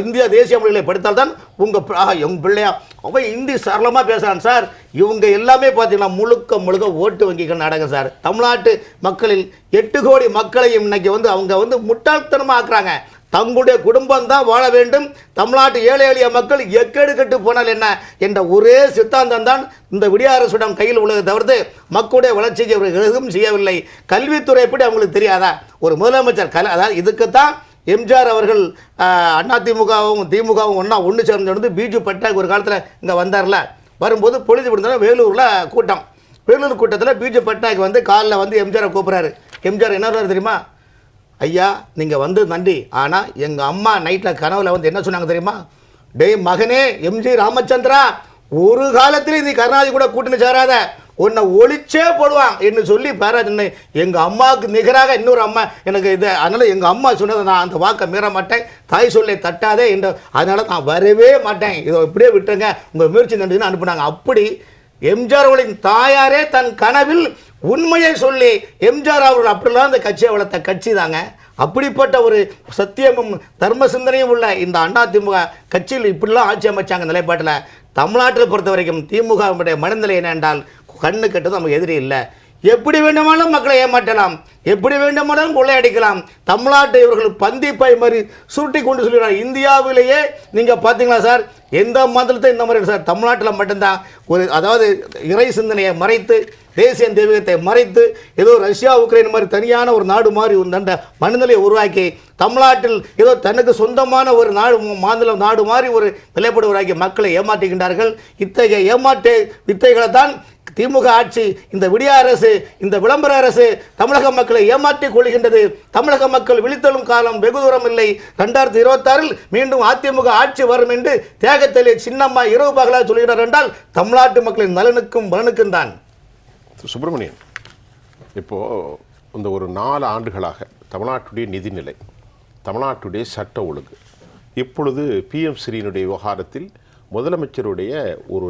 இந்தியா தேசிய மொழிகளை படித்தால்தான் உங்கள் பிள்ளையா அவன் ஹிந்தி சரளமாக பேசுகிறான் சார். இவங்க எல்லாமே பார்த்தீங்கன்னா முழுக்க ஓட்டு வங்கிகள் நாடகம் சார். தமிழ்நாட்டு மக்களில் 8 கோடி மக்களையும் இன்னைக்கு அவங்க முட்டாள்தனமாக ஆக்குறாங்க. தங்களுடைய குடும்பம் தான் வாழ வேண்டும், தமிழ்நாட்டு ஏழை எளிய மக்கள் எக்கேடு கெட்டு போனால் என்ன என்ற ஒரே சித்தாந்தம் தான் இந்த விடிய அரசுடன் கையில் உள்ளதை தவிர்த்து மக்களுடைய வளர்ச்சிக்கு அவர்கள் எதுவும் செய்யவில்லை. கல்வித்துறை எப்படி அவங்களுக்கு தெரியாதா? ஒரு முதலமைச்சர் அதாவது இதுக்குத்தான் எம்ஜிஆர் அவர்கள் அதிமுகவும் திமுகவும் ஒன்று சேர்ந்து பிஜு பட்நாயக் ஒரு காலத்தில் இங்கே வந்தார்ல, வரும்போது பொழுது விடுந்தாலும் வேலூரில் கூட்டம். வேலூர் கூட்டத்தில் பிஜு பட்நாயக் காலில் எம்ஜிஆரை கூப்பிட்றாரு. எம்ஜிஆர் என்ன தெரியுமா? ஐயா, நீங்கள் நன்றி, ஆனால் எங்கள் அம்மா நைட்டில் கனவுல என்ன சொன்னாங்க தெரியுமா? டேய் மகனே எம்ஜி ராமச்சந்திரா, ஒரு காலத்தில் நீ கருணாநிதி கூட கூட்டணி சேராத, உன்னை ஒழிச்சே போடுவான் என்று சொல்லி பேராஜனை எங்கள் அம்மாவுக்கு நிகராக இன்னொரு அம்மா எனக்கு இது. அதனால் எங்கள் அம்மா சொன்னதை நான் அந்த வாக்கை மீற மாட்டேன், தாய் சொல்லை தட்டாதே என்று, அதனால் நான் வரவே மாட்டேன், இதை இப்படியே விட்டுருங்க, உங்கள் முயற்சி நன்றின்னு அனுப்புனாங்க. அப்படி எம்ஜிஆர் அவர்களின் தாயாரே தன் கனவில் உண்மையை சொல்லி எம்ஜிஆர் அவர்கள் அப்படிலாம் அந்த கட்சியை வளர்த்த கட்சி தாங்க. அப்படிப்பட்ட ஒரு சத்தியமும் தர்ம சிந்தனையும் உள்ள இந்த அதிமுக கட்சியில் இப்படிலாம் ஆட்சி அமைச்சாங்க நிலைப்பாட்டில். தமிழ்நாட்டில் பொறுத்த வரைக்கும் திமுக மனநிலை என்ன என்றால், கண்ணு கெட்டது நமக்கு எதிரி இல்லை, எப்படி வேண்டுமானாலும் மக்களை ஏமாற்றலாம், எப்படி வேண்டுமானாலும் கொள்ளையடிக்கலாம். தமிழ்நாட்டை இவர்கள் பந்திப்பை மாதிரி சுருட்டி கொண்டு சொல்கிறார். இந்தியாவிலேயே நீங்கள் பார்த்தீங்களா சார், எந்த மாநிலத்தை இந்த மாதிரி சார், தமிழ்நாட்டில் மட்டும்தான் அதாவது இறை சிந்தனையை மறைத்து, தேசிய தெய்வீகத்தை மறைத்து, ஏதோ ரஷ்யா உக்ரைன் மாதிரி தனியான ஒரு நாடு மாதிரி அந்த மனநிலையை உருவாக்கி, தமிழ்நாட்டில் ஏதோ தனக்கு சொந்தமான ஒரு நாடு மாதிரி ஒரு நிலைப்பாடு உருவாக்கி மக்களை ஏமாற்றுகின்றார்கள். இத்தகைய ஏமாற்று வித்தைகளை தான் திமுக ஆட்சி, இந்த விடிய அரசு, இந்த விளம்பர அரசு தமிழக மக்களை ஏமாற்றிக் கொள்கின்றது. தமிழக மக்கள் விழித்தெழும் காலம் வெகு தூரம் இல்லை. 2026 மீண்டும் அதிமுக ஆட்சி வரும் என்று தியாகத்திலே சின்னம்மா இரவு பகலாக சொல்கிறார் என்றால் தமிழ்நாட்டு மக்களின் நலனுக்கும் பலனுக்கும் தான். சுப்பிரமணியன், இப்போது இந்த ஒரு 4 ஆண்டுகளாக தமிழ்நாட்டுடைய நிதிநிலை, தமிழ்நாட்டுடைய சட்ட ஒழுங்கு, இப்பொழுது பிஎம் ஸ்ரீனுடைய விவகாரத்தில் முதலமைச்சருடைய ஒரு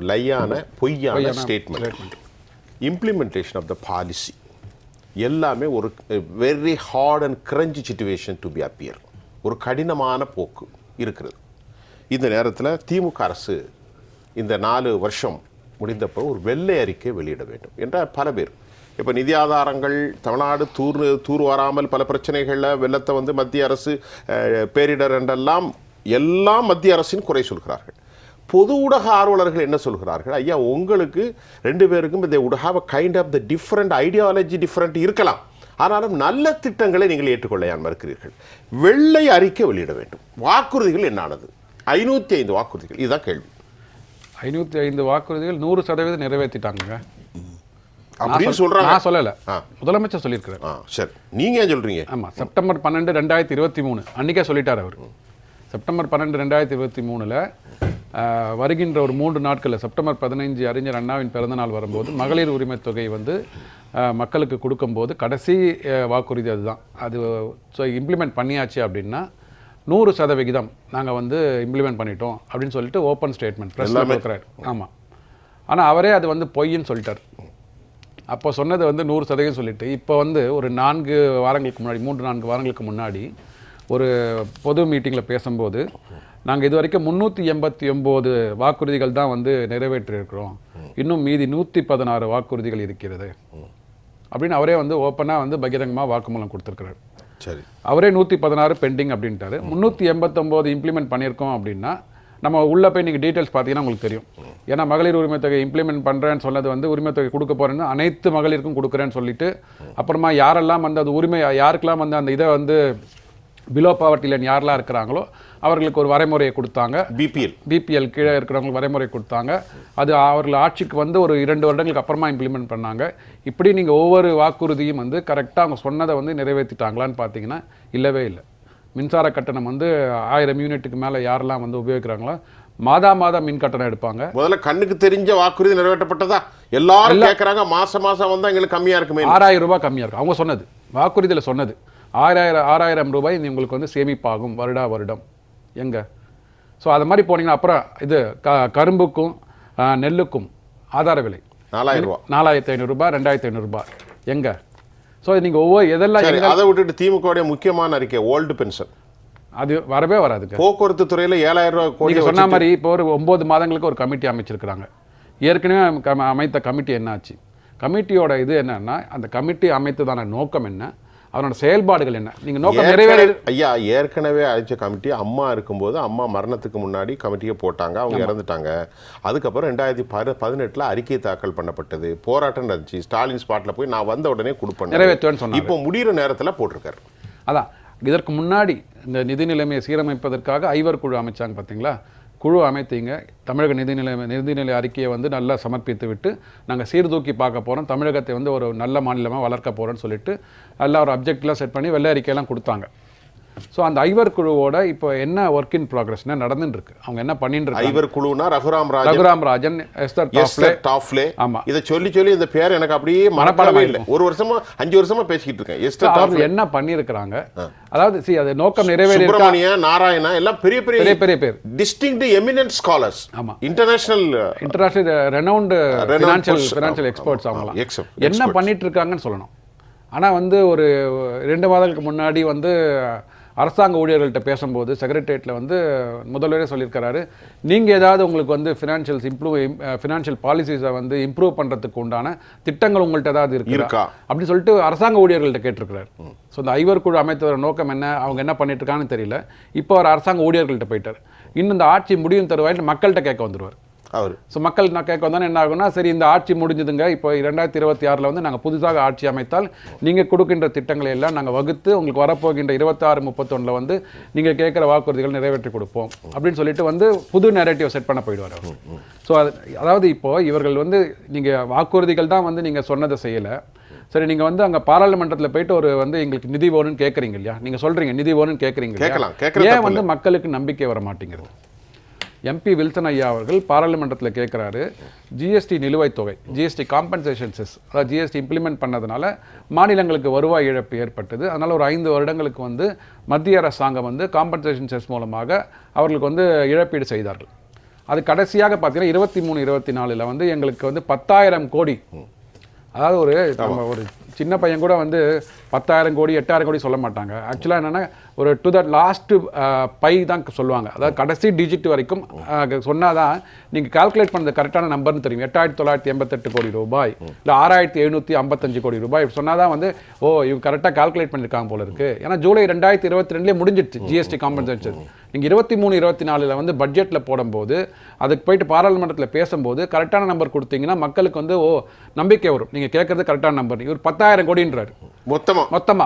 பொய்யான statement, implementation of the policy எல்லாமே ஒரு very hard and crunchy situation to be appear, ஒரு கடினமான போக்கு இருக்கிறது. இந்த நேரத்தில் திமுக அரசு இந்த 4 வருஷம் முடிந்தப்போ ஒரு வெள்ளை அறிக்கை வெளியிட வேண்டும் என்ற பல பேர், இப்போ நிதி ஆதாரங்கள் தமிழ்நாடு தூர் வராமல் பல பிரச்சனைகளில் வெள்ளத்தை மத்திய அரசு பேரிடர் என்றெல்லாம் எல்லாம் மத்திய அரசின் குறை சொல்கிறார்கள். பொது ஊடக ஆர்வலர்கள் என்ன சொல்கிறார்கள்? ஐயா, உங்களுக்கு 2 பேருக்கும் இந்த would have a kind of the different ideology different இருக்கலாம், ஆனாலும் நல்ல திட்டங்களை நீங்கள் ஏற்றுக்கொள்ள ஏன் மறுக்கிறீர்கள்? வெள்ளை அறிக்கை வெளியிட வேண்டும். வாக்குறுதிகள் என்னானது? 505 வாக்குறுதிகள், இதுதான் கேள்வி. 505 வாக்குறுதிகள் 100% நிறைவேற்றிட்டாங்க அப்படின்னு சொல்றாங்க. நான் சொல்லல, முதலமைச்சர் சொல்லியிருக்கிறார். சரி, நீங்க ஏன் சொல்றீங்க? ஆமா, செப்டம்பர் 12, 2023 அன்னைக்கே சொல்லிட்டார் அவர். செப்டம்பர் 12, 2023 வருகின்ற ஒரு 3 நாட்களில் செப்டம்பர் 15 அறிஞர் அண்ணாவின் பிறந்தநாள் வரும்போது மகளிர் உரிமை தொகை மக்களுக்கு கொடுக்கும்போது கடைசி வாக்குறுதி அதுதான். அது இம்ப்ளிமெண்ட் பண்ணியாச்சு அப்படின்னா 100% நாங்கள் இம்ப்ளிமெண்ட் பண்ணிட்டோம் அப்படின்னு சொல்லிட்டு ஓப்பன் ஸ்டேட்மெண்ட் ப்ரெஸ்ஸில் கொடுக்குறாரு. ஆமாம், ஆனால் அவரே அது பொய்ன்னு சொல்லிட்டார். அப்போ சொன்னது 100% சொல்லிட்டு இப்போ ஒரு 3-4 வாரங்களுக்கு முன்னாடி ஒரு பொது மீட்டிங்கில் பேசும்போது நாங்கள் இது வரைக்கும் 389 வாக்குறுதிகள் தான் வந்து நிறைவேற்றியிருக்கிறோம், இன்னும் மீதி 116 வாக்குறுதிகள் இருக்கிறது அப்படின்னு அவரே வந்து ஓப்பனாக வந்து பகிரங்கமாக வாக்குமூலம் கொடுத்துருக்கிறார். சரி, அவரே 116 பெண்டிங் அப்படின்ட்டாரு. 389 இம்ப்ளிமெண்ட் பண்ணியிருக்கோம் அப்படின்னா நம்ம உள்ளே போய் நீங்கள் டீட்டெயில்ஸ் பார்த்தீங்கன்னா உங்களுக்கு தெரியும். ஏன்னா மகளிர் உரிமை தொகை இம்ப்ளிமெண்ட் பண்ணுறேன்னு சொன்னது வந்து உரிமை தொகை கொடுக்க போகிறேன்னு அனைத்து மகளிருக்கும் கொடுக்குறேன்னு சொல்லிட்டு அப்புறமா யாரெல்லாம் வந்து அது உரிமை யாருக்கெல்லாம் வந்து அந்த இதை வந்து பிலோ பாவர்ட்டி லைன் யாரெல்லாம் இருக்கிறாங்களோ அவர்களுக்கு ஒரு வரைமுறையை கொடுத்தாங்க. பிபிஎல் கீழே இருக்கிறவங்களுக்கு வரைமுறை கொடுத்தாங்க. அது அவர்கள் ஆட்சிக்கு வந்து ஒரு 2 வருடங்களுக்கு அப்புறமா இம்ப்ளிமெண்ட் பண்ணாங்க. இப்படி நீங்கள் ஒவ்வொரு வாக்குறுதியும் வந்து கரெக்டாக அவங்க சொன்னதை வந்து நிறைவேற்றிட்டாங்களான்னு பார்த்தீங்கன்னா இல்லவே இல்லை. மின்சார கட்டணம் வந்து 1000 யூனிட்டுக்கு மேலே யாரெல்லாம் வந்து உபயோகிக்கிறாங்களோ மாதம் மின் கட்டணம் எடுப்பாங்க. முதல்ல கண்ணுக்கு தெரிஞ்ச வாக்குறுதி நிறைவேற்றப்பட்டதா எல்லாரும் கேட்குறாங்க. மாசம் வந்து எங்களுக்கு கம்மியாக இருக்குமே, 6000 ரூபாய் கம்மியாக இருக்கும். அவங்க சொன்னது வாக்குறுதியில் சொன்னது 6000 ரூபாய் உங்களுக்கு வந்து சேமிப்பாகும் வருடம் எங்க. ஸோ அது மாதிரி போனீங்கன்னா அப்புறம் இது கரும்புக்கும் நெல்லுக்கும் ஆதார விலை 4000 ரூபா, 4500 ரூபாய், 2500 ரூபாய் எங்க. ஸோ நீங்கள் ஒவ்வொரு எதெல்லாம் அதை விட்டுட்டு திமுக முக்கியமான அறிக்கை ஓல்டு பென்ஷன் அது வரவே வராதுங்க. போக்குவரத்து துறையில் 7000 ரூபாய் கோடி சொன்ன மாதிரி இப்போ ஒரு 9 மாதங்களுக்கு ஒரு கமிட்டி அமைச்சிருக்கிறாங்க. ஏற்கனவே அமைத்த கமிட்டி என்ன ஆச்சு? கமிட்டியோட இது என்னன்னா அந்த கமிட்டி அமைத்ததான நோக்கம் என்ன, அதனோட செயல்பாடுகள் என்ன? நீங்கள் நோக்கம் நிறைவேற ஐயா ஏற்கனவே அழைச்ச கமிட்டி அம்மா இருக்கும்போது அம்மா மரணத்துக்கு முன்னாடி கமிட்டியை போட்டாங்க, அவங்க இறந்துட்டாங்க. அதுக்கப்புறம் 2018 அறிக்கை தாக்கல் பண்ணப்பட்டது, போராட்டம் நடந்துச்சு, ஸ்டாலின் ஸ்பாட்டில் போய் நான் வந்த உடனே கொடுப்பேன் நிறைவேற்றுவேன்னு சொன்னாங்க. இப்போ முடிகிற நேரத்தில் போட்டிருக்காரு. அதான் இதற்கு முன்னாடி இந்த நிதி நிலைமையை சீரமைப்பதற்காக ஐவர் குழு அமைச்சாங்க பார்த்தீங்களா? குழு அமைத்தீங்க. தமிழக நிதிநிலை அறிக்கையை வந்து நல்லா சமர்ப்பித்து விட்டு நாங்கள் சீர்தூக்கி பார்க்க போகிறோம், தமிழகத்தை வந்து ஒரு நல்ல மாநிலமாக வளர்க்க போகிறோன்னு சொல்லிட்டு எல்லா ஒரு அப்ஜெக்ட்லாம் செட் பண்ணி வெள்ளை அறிக்கையெல்லாம் கொடுத்தாங்க. ஸோ அந்த ஐவர் குழுவோட இப்போ என்ன ஒர்க் இன் ப்ராக்ரஸ்னா நடந்துட்டு இருக்கு. அவங்க என்ன பண்ணிட்டு இருக்காங்க? ஐவர் குழுனா ரகுராம் ராஜன், எஸ்தர் டாஃப்லே. ஆமா, இதை சொல்லி இந்த பேர் எனக்கு அப்படியே மனப்பாடமே இல்லை. 5 வருஷமா பேசிக்கிட்டு இருக்கேன். எஸ்தர் டாஃப்லே என்ன பண்ணியிருக்கிறாங்க? அதாவது அது நோக்கம் நிறைவேறி சுப்பிரமணிய நாராயணா எல்லாம் பெரிய பேர் டிஸ்டிங்க்ட் எமினன்ட் ஸ்காலர்ஸ். ஆமா, இன்டர்நேஷனல் ரெனவுண்ட் ஃபினான்ஷியல் எக்ஸ்பர்ட்ஸ். அவங்களாம் என்ன பண்ணிட்டு இருக்காங்கன்னு சொல்லணும். ஆனால் வந்து ஒரு 2 மாதங்களுக்கு முன்னாடி வந்து அரசாங்க ஊழியர்கள்ட்ட பேசும்போது செக்ரட்டரியேட்டில் வந்து முதல்வரே சொல்லியிருக்கிறாரு, நீங்கள் ஏதாவது உங்களுக்கு வந்து ஃபினான்ஷியல் பாலிசிஸை வந்து இம்ப்ரூவ் பண்ணுறதுக்கு உண்டான திட்டங்கள் உங்கள்கிட்ட ஏதாவது இருக்கா அப்படின்னு சொல்லிட்டு அரசாங்க ஊழியர்கள்ட்ட கேட்டிருக்கிறார். ஸோ இந்த ஐவர் குழு அமைத்தவர நோக்கம் என்ன, அவங்க என்ன பண்ணிட்டு இருக்கான்னு தெரியல. இப்போ அவர் அரசாங்க ஊழியர்கள்ட்ட போயிட்டார். இன்னும் இந்த ஆட்சி முடியும் தருவாயில் மக்கள்கிட்ட கேட்க வந்துடுவார் அவர். ஸோ மக்கள் நான் கேட்க வந்தானே என்ன ஆகும்னா, சரி இந்த ஆட்சி முடிஞ்சதுங்க, இப்போ 2026 வந்து நாங்கள் புதுசாக ஆட்சி அமைத்தால் நீங்கள் கொடுக்கின்ற திட்டங்களை எல்லாம் நாங்கள் வகுத்து உங்களுக்கு வரப்போகின்ற 26-31 வந்து நீங்கள் கேட்குற வாக்குறுதிகள் நிறைவேற்றி கொடுப்போம் அப்படின்னு சொல்லிட்டு வந்து புது நேரேட்டிவ் செட் பண்ண போயிடுவார் அவர். ஸோ அதாவது இப்போது இவர்கள் வந்து நீங்கள் வாக்குறுதிகள் தான் வந்து நீங்கள் சொன்னதை செய்யலை. சரி, நீங்கள் வந்து அங்கே பாராளுமன்றத்தில் போயிட்டு ஒரு வந்து எங்களுக்கு நிதி வேணும்னு கேட்குறீங்க இல்லையா? நீங்கள் சொல்கிறீங்க நிதி வேணும்னு கேட்குறீங்க, ஏன் வந்து மக்களுக்கு நம்பிக்கை வர மாட்டேங்கிறது? எம்பி வில்சன் ஐயா அவர்கள் பாராளுமன்றத்தில் கேட்குறாரு, ஜிஎஸ்டி நிலுவைத் தொகை, ஜிஎஸ்டி காம்பன்சேஷன் செஸ், அதாவது ஜிஎஸ்டி இம்ப்ளிமெண்ட் பண்ணதுனால மாநிலங்களுக்கு வருவாய் இழப்பு ஏற்பட்டது. அதனால் ஒரு 5 வருடங்களுக்கு வந்து மத்திய அரசாங்கம் வந்து காம்பன்சேஷன் செஸ் மூலமாக அவர்களுக்கு வந்து இழப்பீடு செய்தார்கள். அது கடைசியாக பார்த்தீங்கன்னா 23-24 வந்து எங்களுக்கு வந்து 10,000 கோடி, அதாவது ஒரு சின்ன பையன் கூட வந்து 10,000 கோடி 8,000 கோடி சொல்ல மாட்டாங்க. ஆக்சுவலாக என்னென்னா ஒரு டு த லாஸ்ட்டு பை தான் சொல்லுவாங்க. அதாவது கடைசி டிஜிட் வரைக்கும் சொன்னால் தான் நீங்கள் கால்குலேட் பண்ணுறது கரெக்டான நம்பர்னு தெரியும். 8,988 கோடி ரூபாய் இல்லை 6,755 கோடி ரூபாய் சொன்னால் தான் வந்து இவங்க கரெக்டாக கால்குலேட் பண்ணியிருக்காங்க போல இருக்குது. ஏன்னா ஜூலை 2022 முடிஞ்சிடுச்சு ஜிஎஸ்டி காம்பன்சேஷன். நீங்கள் 23-24 வந்து பட்ஜெட்டில் போடும்போது அதுக்கு போயிட்டு பாராளுமன்றத்தில் பேசும்போது கரெக்டான நம்பர் கொடுத்தீங்கன்னா மக்களுக்கு வந்து நம்பிக்கை வரும், நீங்கள் கேட்குறது கரெக்டான நம்பர். இவர் 10,000 கோடின்றாரு மொத்தமா.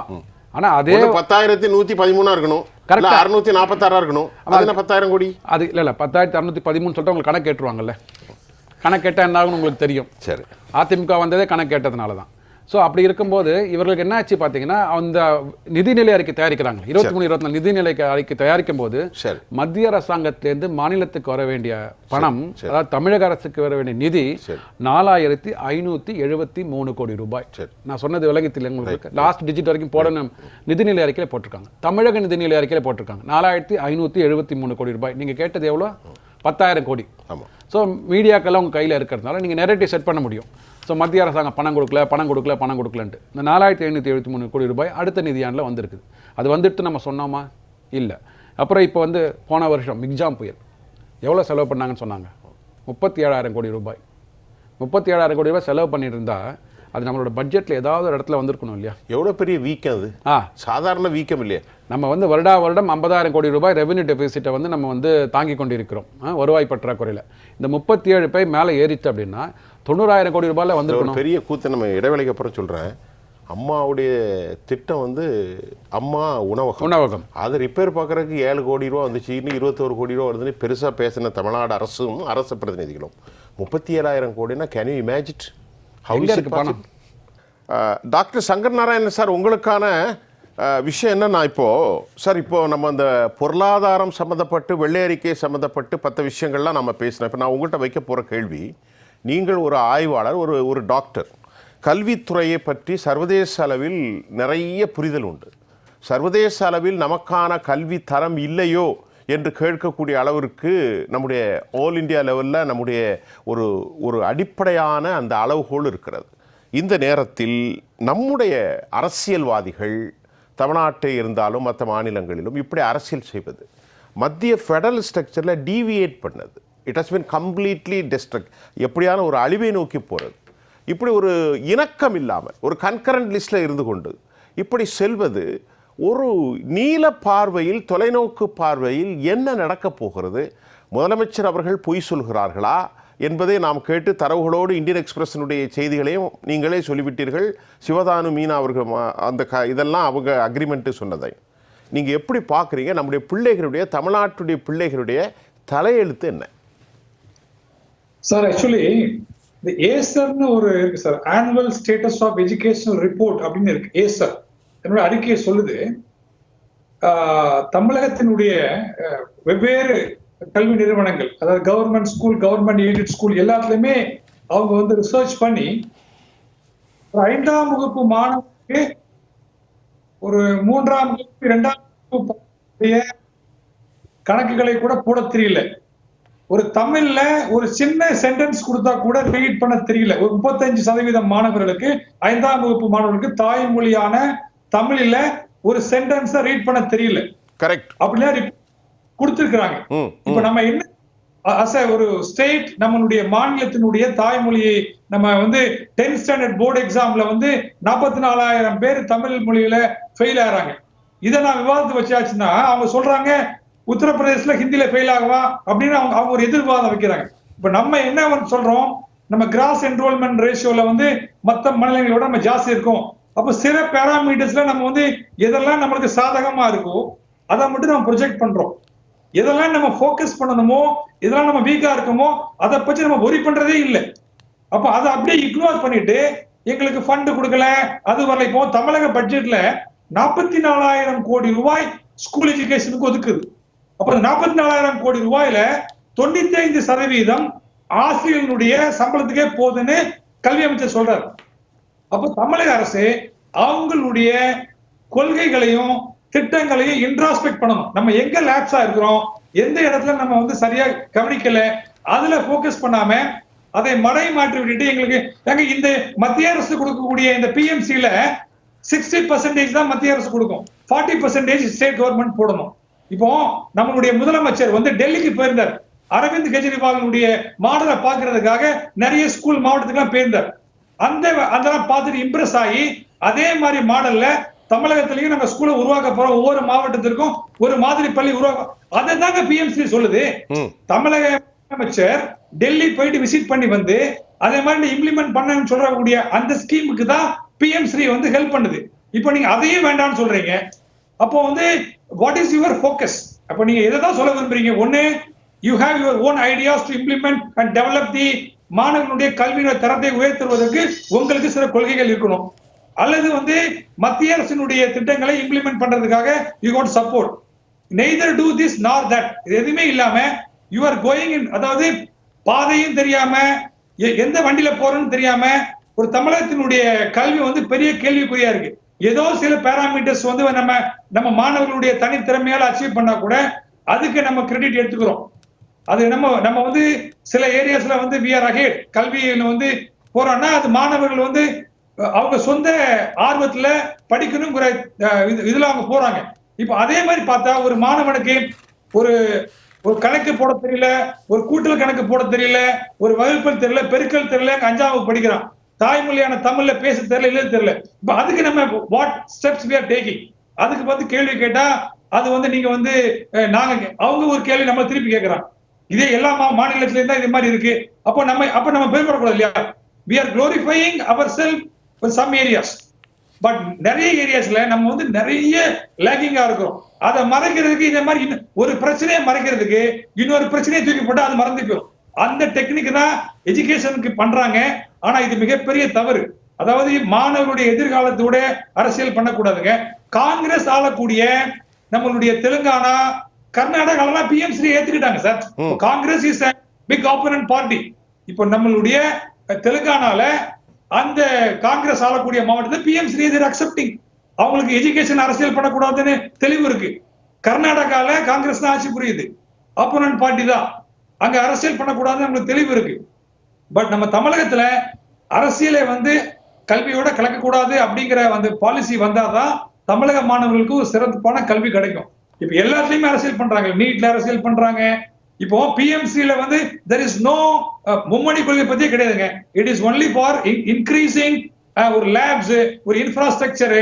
ஆனா அதே 10,113 இருக்கணும், கரெக்டா 646 இருக்கணும். அது 10,000 கோடி, அது இல்ல 10,613 சொல்லிட்டு உங்களுக்கு கணக்கு கேட்டுருவாங்கல்ல. கணக்கு கேட்டால் என்ன ஆகும்னு உங்களுக்கு தெரியும். சரி, அதிமுக வந்ததே கணக்கு கேட்டதுனால தான். ஸோ அப்படி இருக்கும்போது இவர்களுக்கு என்ன ஆச்சு பார்த்தீங்கன்னா, அந்த நிதிநிலை அறிக்கை தயாரிக்கிறாங்க. 23-24 நிதிநிலை அறிக்கை தயாரிக்கும் போது மத்திய அரசாங்கத்திலேருந்து மாநிலத்துக்கு வர வேண்டிய பணம், அதாவது தமிழக அரசுக்கு வர வேண்டிய நிதி 4,573 கோடி ரூபாய். நான் சொன்னது விலகத்தில் உங்களுக்கு லாஸ்ட் டிஜிட் வரைக்கும் போடணும். நிதிநிலை அறிக்கையில் போட்டிருக்காங்க, தமிழக நிதிநிலை அறிக்கையில் போட்டிருக்காங்க 4,573 கோடி ரூபாய். நீங்கள் கேட்டது எவ்வளோ? 10,000 கோடி. ஸோ மீடியாக்கெல்லாம் உங்கள் கையில் இருக்கிறதுனால நீங்கள் நெரேட்டிவ் செட் பண்ண முடியும். ஸோ மத்திய அரசாங்கம் பணம் கொடுக்கலன்ட்டு இந்த 4,573 கோடி ரூபாய் அடுத்த நிதியாண்டில் வந்திருக்குது. அது வந்துட்டு நம்ம சொன்னோமா? இல்லை. அப்புறம் இப்போ வந்து போன வருஷம் மிக்ஜாம் புயல் எவ்வளோ செலவு பண்ணாங்கன்னு சொன்னாங்க? 37,000 கோடி ரூபாய். 37,000 கோடி ரூபாய் செலவு பண்ணிட்டு இருந்தா அது நம்மளோட பட்ஜெட்டில் ஏதாவது ஒரு இடத்துல வந்திருக்கணும் இல்லையா? எவ்வளோ பெரிய வீக்கம் அது, சாதாரண வீக்கம் இல்லையா? நம்ம வந்து வருடம் 50,000 கோடி ரூபாய் ரெவென்யூ டெபிசிட்டை வந்து நம்ம வந்து தாங்கி கொண்டிருக்கிறோம் வருவாய் பற்றாக்குறையில். இந்த 37 போய் மேலே ஏறிச்சு அப்படின்னா 90,000 கோடி ரூபாயில் வந்துருக்கணும். பெரிய கூத்து. நம்ம இடைவேளைக்கு அப்புறம் சொல்கிறேன், அம்மாவுடைய திட்டம் வந்து அம்மா உணவகம் அதை ரிப்பேர் பார்க்குறதுக்கு 7 கோடி ரூபா வந்துச்சு, இன்னும் 21 கோடி ரூபா வருதுன்னு பெருசாக பேசின தமிழ்நாடு அரசும் அரசு பிரதிநிதிகளும் 37,000 கோடினா can you imagine how is it possible? Doctor Shankar Narayanan sir, உங்களுக்கான விஷயம் என்னன்னா, இப்போது நம்ம அந்த பொருளாதாரம் சம்மந்தப்பட்டு வெள்ளை அறிக்கை சம்மந்தப்பட்டு 10 விஷயங்கள்லாம் நம்ம பேசினோம். இப்போ நான் உங்கள்கிட்ட வைக்க போகிற கேள்வி, நீங்கள் ஒரு ஆய்வாளர், ஒரு டாக்டர், கல்வித்துறையை பற்றி சர்வதேச அளவில் நிறைய புரிதல் உண்டு. சர்வதேச அளவில் நமக்கான கல்வி தரம் இல்லையோ என்று கேட்கக்கூடிய அளவிற்கு நம்முடைய ஆல் இண்டியா லெவலில் நம்முடைய ஒரு அடிப்படையான அந்த அளவுகோல் இருக்கிறது. இந்த நேரத்தில் நம்முடைய அரசியல்வாதிகள் தமிழ்நாட்டை இருந்தாலும் மற்ற மாநிலங்களிலும் இப்படி அரசியல் செய்வது மத்திய ஃபெடரல் ஸ்ட்ரக்சரில் டீவியேட் பண்ணது. It has been completely destruct, எப்படியான ஒரு அழிவை நோக்கி போகிறது. இப்படி ஒரு இணக்கம் இல்லாமல் ஒரு கன்கரண்ட் லிஸ்டில் இருந்து கொண்டு இப்படி செல்வது ஒரு நீல பார்வையில், தொலைநோக்கு பார்வையில் என்ன நடக்கப் போகிறது? முதலமைச்சர் அவர்கள் பொய் சொல்கிறார்களா என்பதை நாம் கேட்டு தரவுகளோடு இந்தியன் எக்ஸ்பிரஸினுடைய செய்திகளையும் நீங்களே சொல்லிவிட்டீர்கள். சிவதானு மீனா அவர்கள் அந்த இதெல்லாம் அவங்க அக்ரிமெண்ட்டு சொன்னதை நீங்கள் எப்படி பார்க்குறீங்க? நம்முடைய பிள்ளைகளுடைய, தமிழ்நாட்டுடைய பிள்ளைகளுடைய தலையெழுத்து என்ன சார்? ஆக்சுவலி இந்த ஏசர்னு ஒரு இருக்கு sir, annual status of educational report அப்படின்னு இருக்கு. ஏசர் என்னோட அறிக்கையை சொல்லுது, தமிழகத்தினுடைய வெவ்வேறு கல்வி நிறுவனங்கள், அதாவது government school, government aided school எல்லாத்துலயுமே அவங்க வந்து ரிசர்ச் பண்ணி 5ஆம் வகுப்பு மாணவருக்கு ஒரு 3ஆம் வகுப்பு 2ஆம் வகுப்பு கணக்குகளை கூட போட தெரியல. ஒரு தமிழ்ல ஒரு சின்ன சென்டென்ஸ் கொடுத்தா கூட ரீட் பண்ண தெரியல. ஒரு 35% மாணவர்களுக்கு, 5ஆம் வகுப்பு மாணவர்களுக்கு தாய்மொழியான தமிழ்ல ஒரு சென்டென்ஸை ரீட் பண்ண தெரியல. கரெக்ட். அப்படிலாம் கொடுத்திருக்கிறாங்க. இப்ப நம்ம என்ன ஒரு ஸ்டேட் நம்மளுடைய மாநிலத்தினுடைய தாய்மொழியை நம்ம வந்து 10th ஸ்டாண்டர்ட் போர்டு எக்ஸாம்ல வந்து 44,000 பேர் தமிழ் மொழியில ஃபெயில் ஆகிறாங்க. இதை நான் விவாதத்தை வச்சாச்சுன்னா அவங்க சொல்றாங்க உத்தரப்பிரதேசல ஹிந்தியில ஃபெயில் ஆகவா அப்படின்னு அவங்க ஒரு எதிர்வாதம் வைக்கிறாங்க. இப்ப நம்ம என்ன சொல்றோம், நம்ம கிராஸ் என்ரோல்மெண்ட் ரேஷியோல வந்து மற்ற மாநிலங்களோட நம்ம ஜாஸ்தி இருக்கும். அப்ப சில பேராமீட்டர்ஸ்ல நம்ம வந்து எதெல்லாம் நம்மளுக்கு சாதகமா இருக்கோ அதை மட்டும் நம்ம ப்ரொஜெக்ட் பண்றோம். எதெல்லாம் நம்ம ஃபோக்கஸ் பண்ணணுமோ, எதெல்லாம் நம்ம வீக்கா இருக்கோமோ அதை பற்றி நம்ம ஒரி பண்றதே இல்லை. அப்ப அதை அப்படியே இக்னோர் பண்ணிட்டு எங்களுக்கு ஃபண்ட் கொடுக்கல, அது வரல. இப்போ தமிழக பட்ஜெட்ல 44,000 கோடி ரூபாய் ஸ்கூல் எஜுகேஷனுக்கு ஒதுக்குது. அப்ப 44,000 கோடி ரூபாயில 95% ஆசிரியர்களுடைய சம்பளத்துக்கே போகுதுன்னு கல்வி அமைச்சர் சொல்றாரு. அப்ப தமிழக அரசு அவங்களுடைய கொள்கைகளையும் திட்டங்களையும் இன்ட்ராஸ்பெக்ட் பண்ணணும். நம்ம எங்க லேப்ஸா இருக்கிறோம், எந்த இடத்துல நம்ம வந்து சரியா கவனிக்கல, அதுல போக்கஸ் பண்ணாம அதை மடை மாற்றி விட்டுட்டு எங்களுக்கு இந்த மத்திய அரசு கொடுக்கக்கூடிய இந்த பிஎம்சில 60% தான் மத்திய அரசு கொடுக்கும், 40% ஸ்டேட் கவர்மெண்ட் போடணும். இப்போ நம்மளுடைய முதலமைச்சர் வந்து டெல்லிக்கு போயிருந்தார். அரவிந்த் கெஜ்ரிவாலுடைய மாடலை பாக்குறதுக்காக நிறைய ஸ்கூல் மாவட்டத்துக்கு போயிருந்தார். அதெல்லாம் பார்த்துட்டு இம்ப்ரெஸ் ஆகி அதே மாதிரி மாடல்ல தமிழகத்திலையும் நம்ம ஸ்கூலை உருவாக்க போறோம். ஒவ்வொரு மாவட்டத்திற்கும் ஒரு மாதிரி பள்ளி உருவாக்க, அதை தாங்க பிஎம்சி சொல்லுது. தமிழக அமைச்சர் டெல்லி போயிட்டு விசிட் பண்ணி வந்து அதே மாதிரி இம்ப்ளிமெண்ட் பண்ணணும்னு சொல்றக்கூடிய அந்த ஸ்கீமுக்கு தான் பிஎம்சி வந்து ஹெல்ப் பண்ணுது. இப்போ நீங்க அதையும் வேண்டாம்னு சொல்றீங்க. அப்போ வந்து வாட் இஸ் யுவர் ஃபோக்கஸ்? அப்போ நீங்க எதை தான் சொல்ல விரும்புறீங்க? ஒன்னு, you have your own ideas to implement and develop தி, மாணவர்களுடைய கல்வியின் தரத்தை உயர்த்துவதற்கு உங்களுக்கு சில கொள்கைகள் இருக்கணும். அல்லது வந்து மத்திய அரசினுடைய திட்டங்களை இம்ப்ளிமெண்ட் பண்றதுக்காக you want support. Neither do this நார் தட். இது எதுவுமே இல்லாம யூ ஆர் கோயிங் இன், அதாவது பாதையும் தெரியாம எந்த வண்டியில போறோம்னு தெரியாம ஒரு தமிழகத்தினுடைய கல்வி வந்து பெரிய கேள்விக்குறியா இருக்கு. ஏதோ சில பேராமீட்டர்ஸ் வந்து நம்ம மாணவர்களுடைய தனித்திறமையால அச்சீவ் பண்ணா கூட அதுக்கு நம்ம கிரெடிட் எடுத்துக்கிறோம். அது நம்ம வந்து சில ஏரியாஸ்ல வந்து வி ஆர் அஹெட், கல்வியில வந்து போறோம்னா அது மாணவர்கள் வந்து அவங்க சொந்த ஆர்வத்துல படிக்கணுங்கிற இதுல அவங்க போறாங்க. இப்ப அதே மாதிரி பார்த்தா ஒரு மாணவனுக்கு ஒரு ஒரு கணக்கு போட தெரியல, ஒரு கூட்டல் கணக்கு போட தெரியல, ஒரு வகுப்பல் தெரியல, பெருக்கல் தெரியல, 5ஆம் வகுப்பு படிக்கிறான். தாய்மொழியான தமிழ்ல பேச தெரியல, எழுத தெரியல. இப்ப அதுக்கு நம்ம what steps we are taking? அதுக்கு வந்து கேள்வி கேட்டா அது வந்து நீங்க வந்து நாங்க அவங்க ஒரு கேள்வி நம்ம திருப்பி கேட்கறாங்க. இதே எல்லா மாநிலத்திலயும் தான் இது மாதிரி இருக்கு. அப்ப நம்ம பெருமைப்படக்கூடாது இல்லையா? we are glorifying ourselves in some areas. But நிறைய ஏரியாஸ்ல நம்ம வந்து நிறைய லேக்கிங்கா இருக்கிறோம். அதை மறைக்கிறதுக்கு இந்த மாதிரி ஒரு பிரச்சனையை மறைக்கிறதுக்கு இன்னொரு பிரச்சனையை தூக்கி போட்டா அது மறந்து போயிடும். அந்த டெக்னிக் தான் எஜுகேஷனுக்கு பண்றாங்க. ஆனா இது மிகப்பெரிய தவறு. அதாவது மாணவருடைய எதிர்காலத்தோட அரசியல் பண்ணக்கூடாதுங்க. காங்கிரஸ் ஆளக்கூடிய நம்மளுடைய தெலுங்கானா, கர்நாடகாலாம் பிஎம்சி ஏத்துக்கிட்டாங்க sir. Congress is big opponent party. இப்போ நம்மளுடைய தெலுங்கானால அந்த காங்கிரஸ் ஆளக்கூடிய மாவட்டத்தில் பிஎம்சி இஸ் அக்செப்டிங். அவங்களுக்கு எஜுகேஷன் அரசியல் பண்ணக்கூடாதுன்னு தெளிவு இருக்கு. கர்நாடகால காங்கிரஸ் தான் ஆட்சி புரியுது, ஆப்போனன்ட் பார்ட்டி தான், அங்க அரசியல் பண்ணக்கூடாதுன்னு அவங்களுக்கு தெளிவு இருக்கு. பட் நம்ம தமிழகத்துல அரசியலை வந்து கல்வியோட கலக்கக்கூடாது அப்படிங்கிற அந்த பாலிசி வந்தாதான் தமிழக மாணவர்களுக்கு ஒரு சிறப்பான கல்வி கிடைக்கும். இப்ப எல்லாத்துலயுமே அரசியல் பண்றாங்க, நீட்ல அரசியல் பண்றாங்க. இப்போ பிஎம்சில வந்து there is no மும்மொழி கொள்கை பத்தியே கிடையாதுங்க. It is only for increasing ஒரு லேப்ஸ், ஒரு இன்ஃப்ராஸ்ட்ரக்சர்,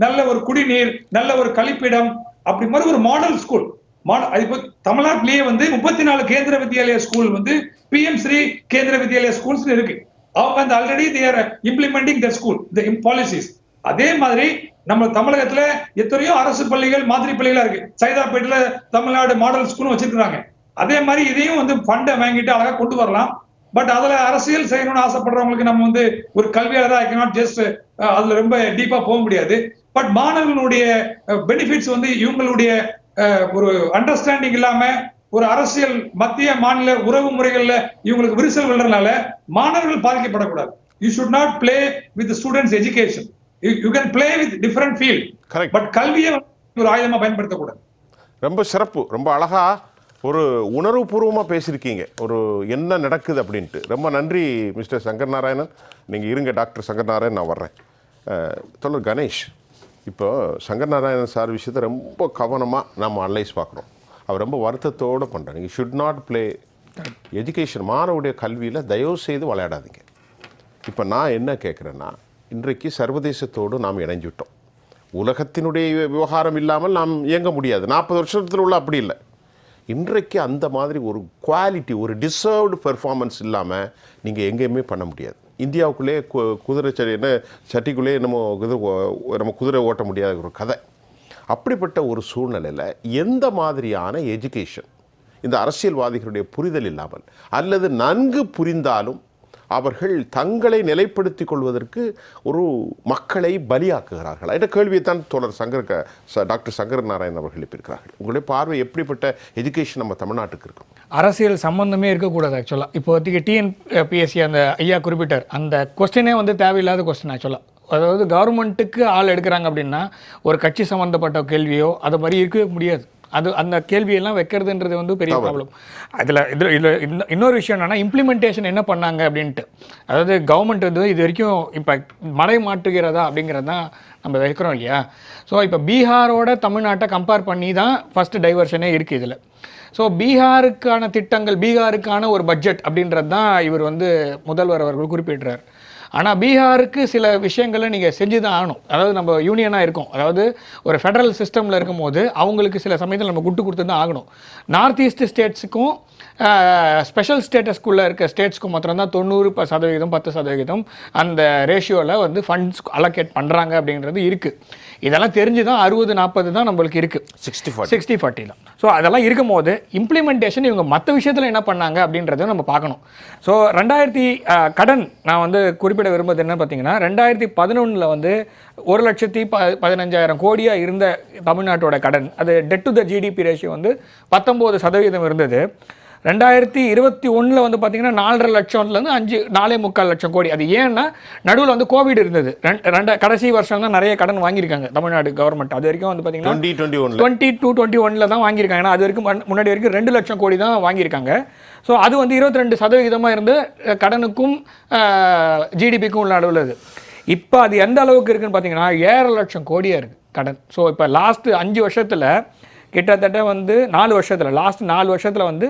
நல்ல ஒரு குடிநீர், நல்ல ஒரு கழிப்பிடம், அப்படி மாதிரி ஒரு மாடல் ஸ்கூல். இப்போ தமிழ்நாட்டிலேயே வந்து 34 கேந்திர வித்யாலயா ஸ்கூல் வந்து பிஎம்சி கேந்திர வித்யாலயா ஸ்கூல்ஸ் இருக்கு. அவங்க வந்து already they are implementing the school the policies. அதே மாதிரி நம்ம தமிழகத்துல எத்தனையோ அரசு பள்ளிகள், மாதிரி பள்ளிகளா இருக்கு. சைதாப்பேட்டில் தமிழ்நாடு மாடல் ஸ்கூலும் வச்சிருக்காங்க. அதே மாதிரி இதையும் வந்து ஃபண்டை வாங்கிட்டு அழகா கொண்டு வரலாம். பட் அதுல அரசியல் செய்யணும்னு ஆசைப்படுறவங்களுக்கு நம்ம வந்து ஒரு கல்வியாளர் ஐ கேனாட் ஜஸ்ட் அதுல ரொம்ப டீப்பா போக முடியாது. பட் மாணவர்களுடைய பெனிஃபிட்ஸ் வந்து இவங்களுடைய ஒரு அண்டர்ஸ்டாண்டிங் இல்லாம ஒரு அரசியல் மத்திய மாநில உறவு முறைகள்ல இவங்களுக்கு விரிசல் விழுறதுனால மாணவர்கள் பாதிக்கப்படக்கூடாது. You should not play with students education. You can play with different field. But கல்வியை ஒரு ஆயுதமா பயன்படுத்தக்கூடாது. ரொம்ப சிறப்பு, ரொம்ப அழகா ஒரு உணர்வுபூர்வமாக பேசியிருக்கீங்க, ஒரு என்ன நடக்குது அப்படின்ட்டு. ரொம்ப நன்றி மிஸ்டர் சங்கர் நாராயணன். நீங்கள் இருங்க டாக்டர் சங்கர் நாராயணன், நான் வர்றேன். தொடர் கணேஷ், இப்போ சங்கர் நாராயணன் சார் விஷயத்தை ரொம்ப கவனமாக நம்ம அனலைஸ் பார்க்குறோம். அவர் ரொம்ப வருத்தத்தோடு பண்ணுறாங்க. நீங்கள் ஷுட் நாட் பிளே எஜுகேஷன், மாணவருடைய கல்வியில் தயவு செய்து விளையாடாதீங்க. இப்போ நான் என்ன கேட்குறேன்னா, இன்றைக்கு சர்வதேசத்தோடு நாம் இணைஞ்சிட்டோம். உலகத்தினுடைய விவகாரம் இல்லாமல் நாம் இயங்க முடியாது. 40 வருஷத்தில் உள்ள அப்படி இல்லை. இன்றைக்கு அந்த மாதிரி ஒரு குவாலிட்டி, ஒரு டிசர்வ்டு பெர்ஃபார்மன்ஸ் இல்லாமல் நீங்கள் எங்கேயுமே பண்ண முடியாது. இந்தியாவுக்குள்ளே குதிரை சட்டிக்குள்ளே நம்ம குதிரை ஓட்ட முடியாத ஒரு கதை. அப்படிப்பட்ட ஒரு சூழ்நிலையில் எந்த மாதிரியான எஜுகேஷன் இந்த அரசியல்வாதிகளுடைய புரிதல் இல்லாமல், அல்லது நன்கு புரிந்தாலும் அவர்கள் தங்களை நிலைப்படுத்திக் கொள்வதற்கு ஒரு மக்களை பலியாக்குகிறார்கள் என்ற கேள்வியைத்தான் தொடர் டாக்டர் சங்கர் நாராயணன் அவர்கள் எழுப்பியிருக்கிறார்கள். உங்களுடைய பார்வை எப்படிப்பட்ட எஜுகேஷன் நம்ம தமிழ்நாட்டுக்கு இருக்கும்? அரசியல் சம்பந்தமே இருக்கக்கூடாது ஆக்சுவலாக. இப்போதைக்கு டிஎன்பிஎஸ்சி அந்த ஐயா குறிப்பிட்டார், அந்த கொஸ்டினே வந்து தேவையில்லாத கொஸ்டின் ஆக்சுவலாக. அதாவது கவர்மெண்ட்டுக்கு ஆள் எடுக்கிறாங்க அப்படின்னா ஒரு கட்சி சம்மந்தப்பட்ட கேள்வியோ அதை மாதிரி இருக்கவே முடியாது. அந்த கேள்வியெல்லாம் வைக்கிறதுன்றது வந்து பெரிய ப்ராப்ளம். இதில் இன்னொரு விஷயம் என்னென்னா, இம்ப்ளிமெண்டேஷன் என்ன பண்ணாங்க அப்படின்ட்டு. அதாவது கவர்மெண்ட் வந்து இது வரைக்கும் இப்போ மலை மாற்றுகிறதா அப்படிங்கிறது தான் நம்ம வைக்கிறோம் இல்லையா. ஸோ இப்போ பீகாரோட தமிழ்நாட்டை கம்பேர் பண்ணி தான் ஃபஸ்ட்டு டைவர்ஷனே இருக்குது இதில். ஸோ பீகாருக்கான திட்டங்கள், பீகாருக்கான ஒரு பட்ஜெட் அப்படின்றது தான் இவர் வந்து முதல்வர் அவர்கள் குறிப்பிடுறார். ஆனால் பீகாருக்கு சில விஷயங்களை நீங்கள் செஞ்சு தான் ஆகணும். அதாவது நம்ம யூனியனாக இருக்கோம், அதாவது ஒரு ஃபெடரல் சிஸ்டமில் இருக்கும் போது அவங்களுக்கு சில சமயத்தில் நம்ம கொடுத்து தான் ஆகணும். நார்த் ஈஸ்ட் ஸ்டேட்ஸுக்கும் ஸ்பெஷல் ஸ்டேட்டஸ்குள்ளே இருக்க ஸ்டேட்ஸ்க்கும் மாத்திரம்தான் 90% 10% அந்த ரேஷியோவில் வந்து ஃபண்ட்ஸ் அலோகேட் பண்ணுறாங்க அப்படின்றது இருக்குது. இதெல்லாம் தெரிஞ்சு தான் 60-40 தான் நம்மளுக்கு இருக்குது, 60-40 தான். ஸோ அதெல்லாம் இருக்கும் போது இம்ப்ளிமெண்டேஷன் இவங்க மற்ற விஷயத்தில் என்ன பண்ணாங்க அப்படின்றத நம்ம பார்க்கணும். ஸோ 2000 கடன் நான் வந்து குறிப்பிட விரும்புவது என்ன பார்த்தீங்கன்னா, 2011 வந்து 1,15,000 கோடியாக இருந்த தமிழ்நாட்டோட கடன், அது debt to the GDP ratio வந்து 19% இருந்தது. 2021 வந்து பார்த்தீங்கன்னா 4.5 லட்சம்லேருந்து 4.25 லட்சம் கோடி. அது ஏன்னா நடுவில் வந்து கோவிட் இருந்தது. கடைசி வருஷம் தான் நிறைய கடன் வாங்கியிருக்காங்க தமிழ்நாடு கவர்மெண்ட். அது வரைக்கும் வந்து பார்த்தீங்கன்னா 2022-21 தான் வாங்கியிருக்காங்க. ஏன்னா அது வரைக்கும் முன்னாடி வரைக்கும் 2 லட்சம் கோடி தான் வாங்கியிருக்காங்க. ஸோ அது வந்து 22% இருந்து கடனுக்கும் ஜிடிபிக்கும் உள்ள நடுவில். இப்போ அது எந்த அளவுக்கு இருக்குன்னு பார்த்தீங்கன்னா 7 லட்சம் கோடியாக இருக்குது. கடன். ஸோ இப்போ லாஸ்ட் 5 வருஷத்தில் கிட்டத்தட்ட வந்து 4 வருஷத்தில் லாஸ்ட் 4 வருஷத்தில் வந்து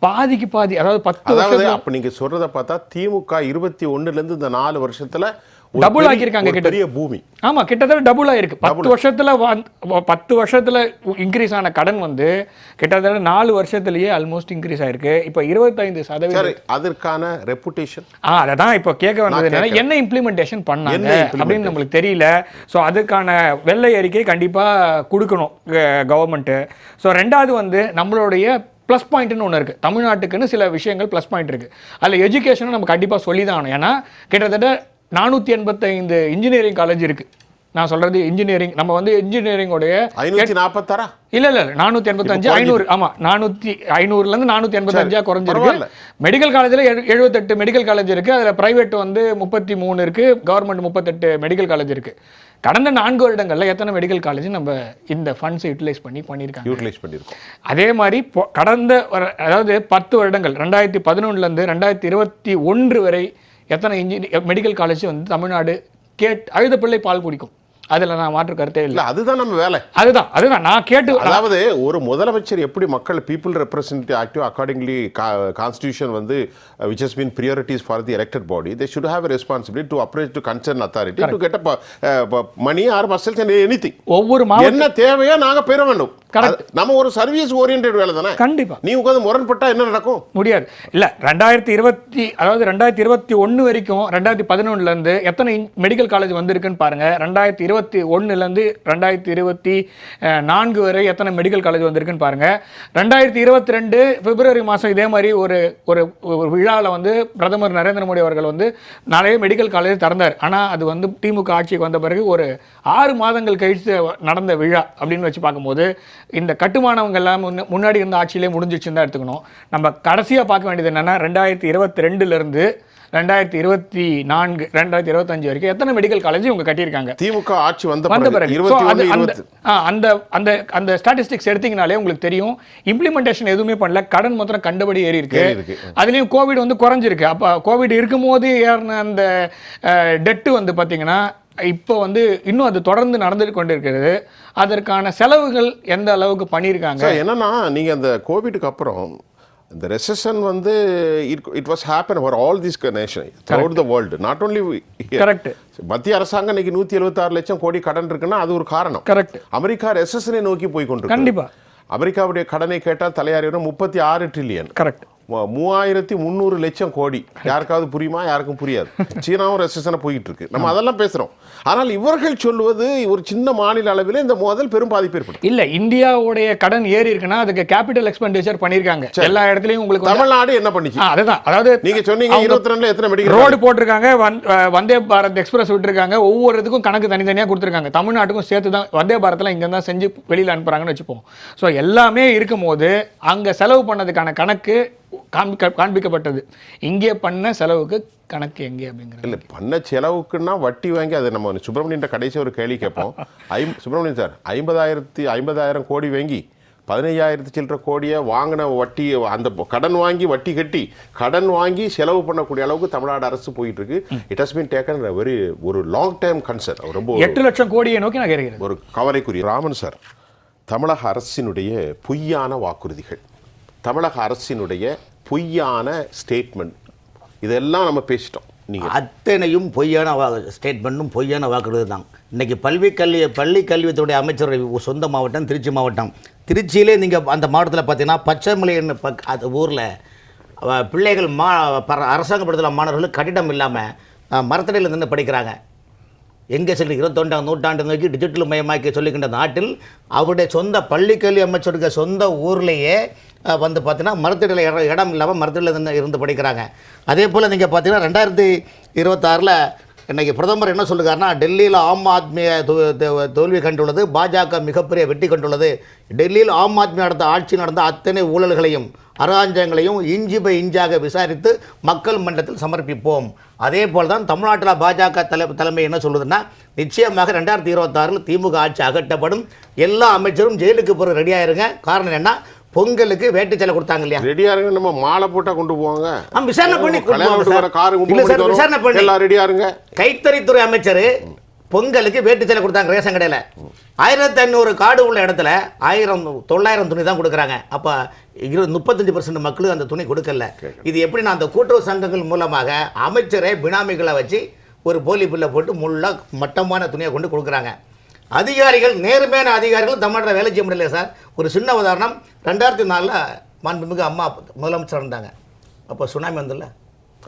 பாதிக்கு பாதி, அதாவது 10 வருஷம். அப்போ நீங்கள் சொல்கிறத பார்த்தா திமுக 21லேருந்து இந்த 4 வருஷத்தில் டபுள் ஆக்கியிருக்காங்க. பெரிய பூமி. ஆமா, கிட்டத்தட்ட டபுள் ஆயிருக்கு. 10 வருஷத்துல இன்க்ரீஸ் ஆன கடன் வந்து கிட்டத்தட்ட 4 வருஷத்துலயே ஆல்மோஸ்ட் இன்க்ரீஸ் ஆயிருக்கு. இப்போ 25%. அதற்கான ரெப்புடேஷன் அதான் இப்போ கேட்க வந்தது என்ன இம்ப்ளிமெண்டேஷன் பண்ணாங்க அப்படின்னு நம்மளுக்கு தெரியல. ஸோ அதுக்கான வெள்ளை அறிக்கை கண்டிப்பா கொடுக்கணும் கவர்மெண்ட். ஸோ ரெண்டாவது வந்து நம்மளுடைய ப்ளஸ் பாயிண்ட்னு ஒன்று இருக்குது. தமிழ்நாட்டுக்குன்னு சில விஷயங்கள் ப்ளஸ் பாயிண்ட் இருக்குது. அதில் எஜுகேஷனும் நம்ம கண்டிப்பாக சொல்லி தான் ஆகணும். ஏன்னா கிட்டத்தட்ட 485 இன்ஜினியரிங் காலேஜ் இருக்குது. நான் சொல்கிறது இன்ஜினியரிங், நம்ம வந்து இன்ஜினியரிங்கோடைய 546 இல்லை 485 500. ஆமாம், 500லேருந்து 485 குறைஞ்சிருக்கு. மெடிக்கல் காலேஜில் 78 மெடிக்கல் காலேஜ் இருக்குது. அதில் ப்ரைவேட் வந்து 33 இருக்குது, கவர்மெண்ட் 38 மெடிக்கல் காலேஜ் இருக்குது. கடந்த 4 வருடங்களில் எத்தனை மெடிக்கல் காலேஜ் நம்ம இந்த ஃபண்ட்ஸை யூட்டிலைஸ் பண்ணியிருக்கோம். அதே மாதிரி கடந்த அதாவது 10 வருடங்கள் 2011லேருந்து 2021 வரை எத்தனை மெடிக்கல் காலேஜ் வந்து தமிழ்நாடு அழுத பிள்ளை பால் குடிக்கும். அதில் நான் மாற்று கருத்தே இல்லை. அதுதான் நம்ம வேலை. அதுதான் நான் கேட்டு, அதாவது ஒரு முதலமைச்சர் எப்படி மக்கள் people representative active accordingly constitution வந்து which has been priorities for the elected body, they should have a responsibility to approach to concerned authority to get money or muscles and anything. ஒவ்வொரு என்ன தேவையோ நாங்க பெற வேண்டும். நம்ம ஒரு சர்வீஸ் ஓரியன்டட் வேலை தானே. கண்டிப்பா. நீ உட்கார்ந்து முரண்பட்டா என்ன நடக்கும்? முடியாது. இல்ல 2021 வரைக்கும் 2011லேருந்து எத்தனை மெடிக்கல் காலேஜ் வந்திருக்குன்னு பாருங்க. 2021லேருந்து 2024 வரை எத்தனை மெடிக்கல் காலேஜ் வந்திருக்குன்னு பாருங்க. 2022 பிப்ரவரி மாதம் இதே மாதிரி ஒரு விழாவில் வந்து பிரதமர் நரேந்திர மோடி அவர்கள் வந்து நிறைய மெடிக்கல் காலேஜ் திறந்தார். ஆனால் அது வந்து திமுக ஆட்சிக்கு வந்த பிறகு ஒரு 6 மாதங்கள் கழித்து நடந்த விழா அப்படின்னு வச்சு பார்க்கும்போது இந்த கட்டுமானவங்கெல்லாம் முன்னாடி இருந்த ஆட்சியிலே முடிஞ்சிச்சுன்னு தான் எடுத்துக்கணும். நம்ம கடைசியாக பார்க்க வேண்டியது என்னென்னா 2022லேருந்து 2024 2025 வரைக்கும் எத்தனை மெடிக்கல் காலேஜ் இவங்க கட்டியிருக்காங்க திமுக ஆட்சி வந்த பிறகு. அந்த ஸ்டாட்டிஸ்டிக்ஸ் எடுத்தீங்கனாலே உங்களுக்கு தெரியும். இம்ப்ளிமெண்டேஷன் எதுவுமே பண்ணல, கடன் மொத்தம் கண்டபடி ஏறி இருக்கு. அதுலேயும் கோவிட் வந்து குறைஞ்சிருக்கு. அப்போ கோவிட் இருக்கும்போது ஏறின அந்த டெட்டு வந்து பார்த்தீங்கன்னா இப்போ வந்து இன்னும் அது தொடர்ந்து நடந்துட்டு கொண்டு இருக்கிறது. அதற்கான செலவுகள் எந்த அளவுக்கு பண்ணியிருக்காங்க என்னன்னா, நீங்கள் அந்த கோவிடுக்கு அப்புறம் இந்த ரெசெஷன் வந்து it was happen for all this nation throughout the world, not only correct. மத்திய அரசாங்கம் இன்னைக்கு 176 லட்சம் கோடி கடன் இருக்குன்னா அது ஒரு காரணம். கரெக்ட். அமெரிக்கா ரெசெஷனை நோக்கி போய் கொண்டிருக்கு. கண்டிப்பா. அமெரிக்காவுடைய கடனை கேட்டால் தலையாரிடம் 36 ட்ரில்லியன். கரெக்ட். 3300 லட்சம் கோடி. யாருக்காவது புரியுமா? யாருக்கும் புரியாது. சீனாவும் ரெசெஷனை போயிட்டு இருக்கு. நம்ம அதெல்லாம் பேசுறோம். ஆனால் இவர்கள் சொல்லுவது ஒரு சின்ன மாநில அளவில் இந்த முதல் பெரும் பாதிப்பு ஏற்படும். இல்ல, இந்தியாவுடைய கடன் ஏறி இருக்குன்னா அதுக்கு கேபிட்டல் எக்ஸ்பெண்டிச்சர் பண்ணிருக்காங்க. எல்லா இடத்துலயும் உங்களுக்கு தமிழ்நாடு என்ன பண்ணிச்சு? அதுதான். அதாவது நீங்க சொன்னீங்க 22ல எத்தனை மெடிக்கல் ரோடு போட்டிருக்காங்க, வந்தே பாரத் எக்ஸ்பிரஸ் விட்டுருக்காங்க, ஒவ்வொரு இதுக்கும் கணக்கு தனித்தனியா கொடுத்துருக்காங்க. தமிழ்நாட்டுக்கும் சேர்த்து தான் வந்தே பாரத்ல இங்க தான் செஞ்சு வெளியில அனுப்புறாங்கன்னு வச்சுப்போம். ஸோ எல்லாமே இருக்கும் போது அங்க செலவு பண்ணதுக்கான கணக்கு காண்பிக்கப்பட்டது. இங்கே பண்ண செலவுக்கு கணக்கு எங்கே அப்படிங்கிறது இல்லை. பண்ண செலவுக்குன்னா வட்டி வாங்கி அதை நம்ம சுப்பிரமணியன் கடைசி ஒரு கேள்வி கேட்போம். சுப்பிரமணியன் சார் 50,000 கோடி வாங்கி 15,000 சில்லற கோடியை வாங்கின வட்டி, அந்த கடன் வாங்கி வட்டி கட்டி கடன் வாங்கி செலவு பண்ணக்கூடிய அளவுக்கு தமிழ்நாடு அரசு போயிட்டு இருக்கு. It has been taken very ஒரு லாங் டைம் கன்சர்ன். ரொம்ப 8 லட்சம் கோடியை நோக்கி நான் கேட்கிறேன். ஒரு கவலைக்குரிய ராமன் சார், தமிழக அரசினுடைய பொய்யான வாக்குறுதிகள், தமிழக அரசினுடைய பொய்யான ஸ்டேட்மெண்ட், இதெல்லாம் நம்ம பேசிட்டோம். நீங்கள் அத்தனையும் பொய்யான ஸ்டேட்மெண்ட்டும் பொய்யான வாக்குறுதி தான். இன்றைக்கி பள்ளி கல்வித்துறை அமைச்சருடைய சொந்த மாவட்டம் திருச்சி மாவட்டம். திருச்சியிலே நீங்கள் அந்த மாவட்டத்தில் பார்த்தீங்கன்னா பச்சைமலைன்னு அது ஊரில் பிள்ளைகள் அரசாங்க படுத்தல மாணவர்கள் கட்டிடம் இல்லாமல் மரத்தடியில் நின்று படிக்கிறாங்க. எங்கே சொல்லி 21ஆம் நூற்றாண்டு நோக்கி டிஜிட்டல் மயமாக்கி சொல்லிக்கின்ற நாட்டில் அவருடைய சொந்த பள்ளிக்கல்வி அமைச்சருக்கு சொந்த ஊர்லேயே வந்து பார்த்தீங்கன்னா மரத்தடியில் இடம் இல்லாமல் மரத்தடியில் இருந்து படிக்கிறாங்க. அதே போல் நீங்கள் பார்த்தீங்கன்னா 2026 இன்றைக்கி பிரதமர் என்ன சொல்லுகிறாருன்னா, டெல்லியில் ஆம் ஆத்மி தோல்வி கண்டுள்ளது, பாஜக மிகப்பெரிய வெற்றி கண்டுள்ளது. டெல்லியில் ஆம் ஆத்மி ஆட்சி நடந்த அத்தனை ஊழல்களையும் அராஜகங்களையும் இஞ்சி பை இஞ்சாக விசாரித்து மக்கள் மன்றத்தில் சமர்ப்பிப்போம். அதே போல் தான் தமிழ்நாட்டில் பாஜக தலைமை என்ன சொல்லுதுன்னா, நிச்சயமாக 2026 திமுக ஆட்சி அகற்றப்படும், எல்லா அமைச்சரும் ஜெயிலுக்கு போகிற ரெடியாக இருங்க. காரணம் என்ன, பொங்கலுக்கு வேட்டு சேலை கொடுத்தாங்க இல்லையா, ரெடியா இருங்க, நம்ம மாலை போட்டா கொண்டு போவாங்க, விசாரணை பண்ணி விசாரணை பண்ணி எல்லாம் ரெடியா இருங்க. கைத்தறித்துறை அமைச்சர் பொங்கலுக்கு வேட்டு சேலை கொடுத்தாங்க ரேஷன் கடையில். 1500 கார்டு உள்ள இடத்துல 900 துணி தான் கொடுக்குறாங்க. அப்போ 35% மக்களுக்கு அந்த துணி கொடுக்கல. இது எப்படின்னா அந்த கூட்டுறவு சங்கங்கள் மூலமாக அமைச்சரை பினாமிகளை வச்சு ஒரு போலி பில்லை போட்டு மட்டமான துணியை கொண்டு கொடுக்குறாங்க. அதிகாரிகள், நேர்மையான அதிகாரிகள் தமிழ்நாட்டில் வேலை செய்ய முடியல சார். ஒரு சின்ன உதாரணம், 2004 மாண்புமிகு அம்மா முதலமைச்சர் இருந்தாங்க. அப்போ சுனாமி வந்துல்ல.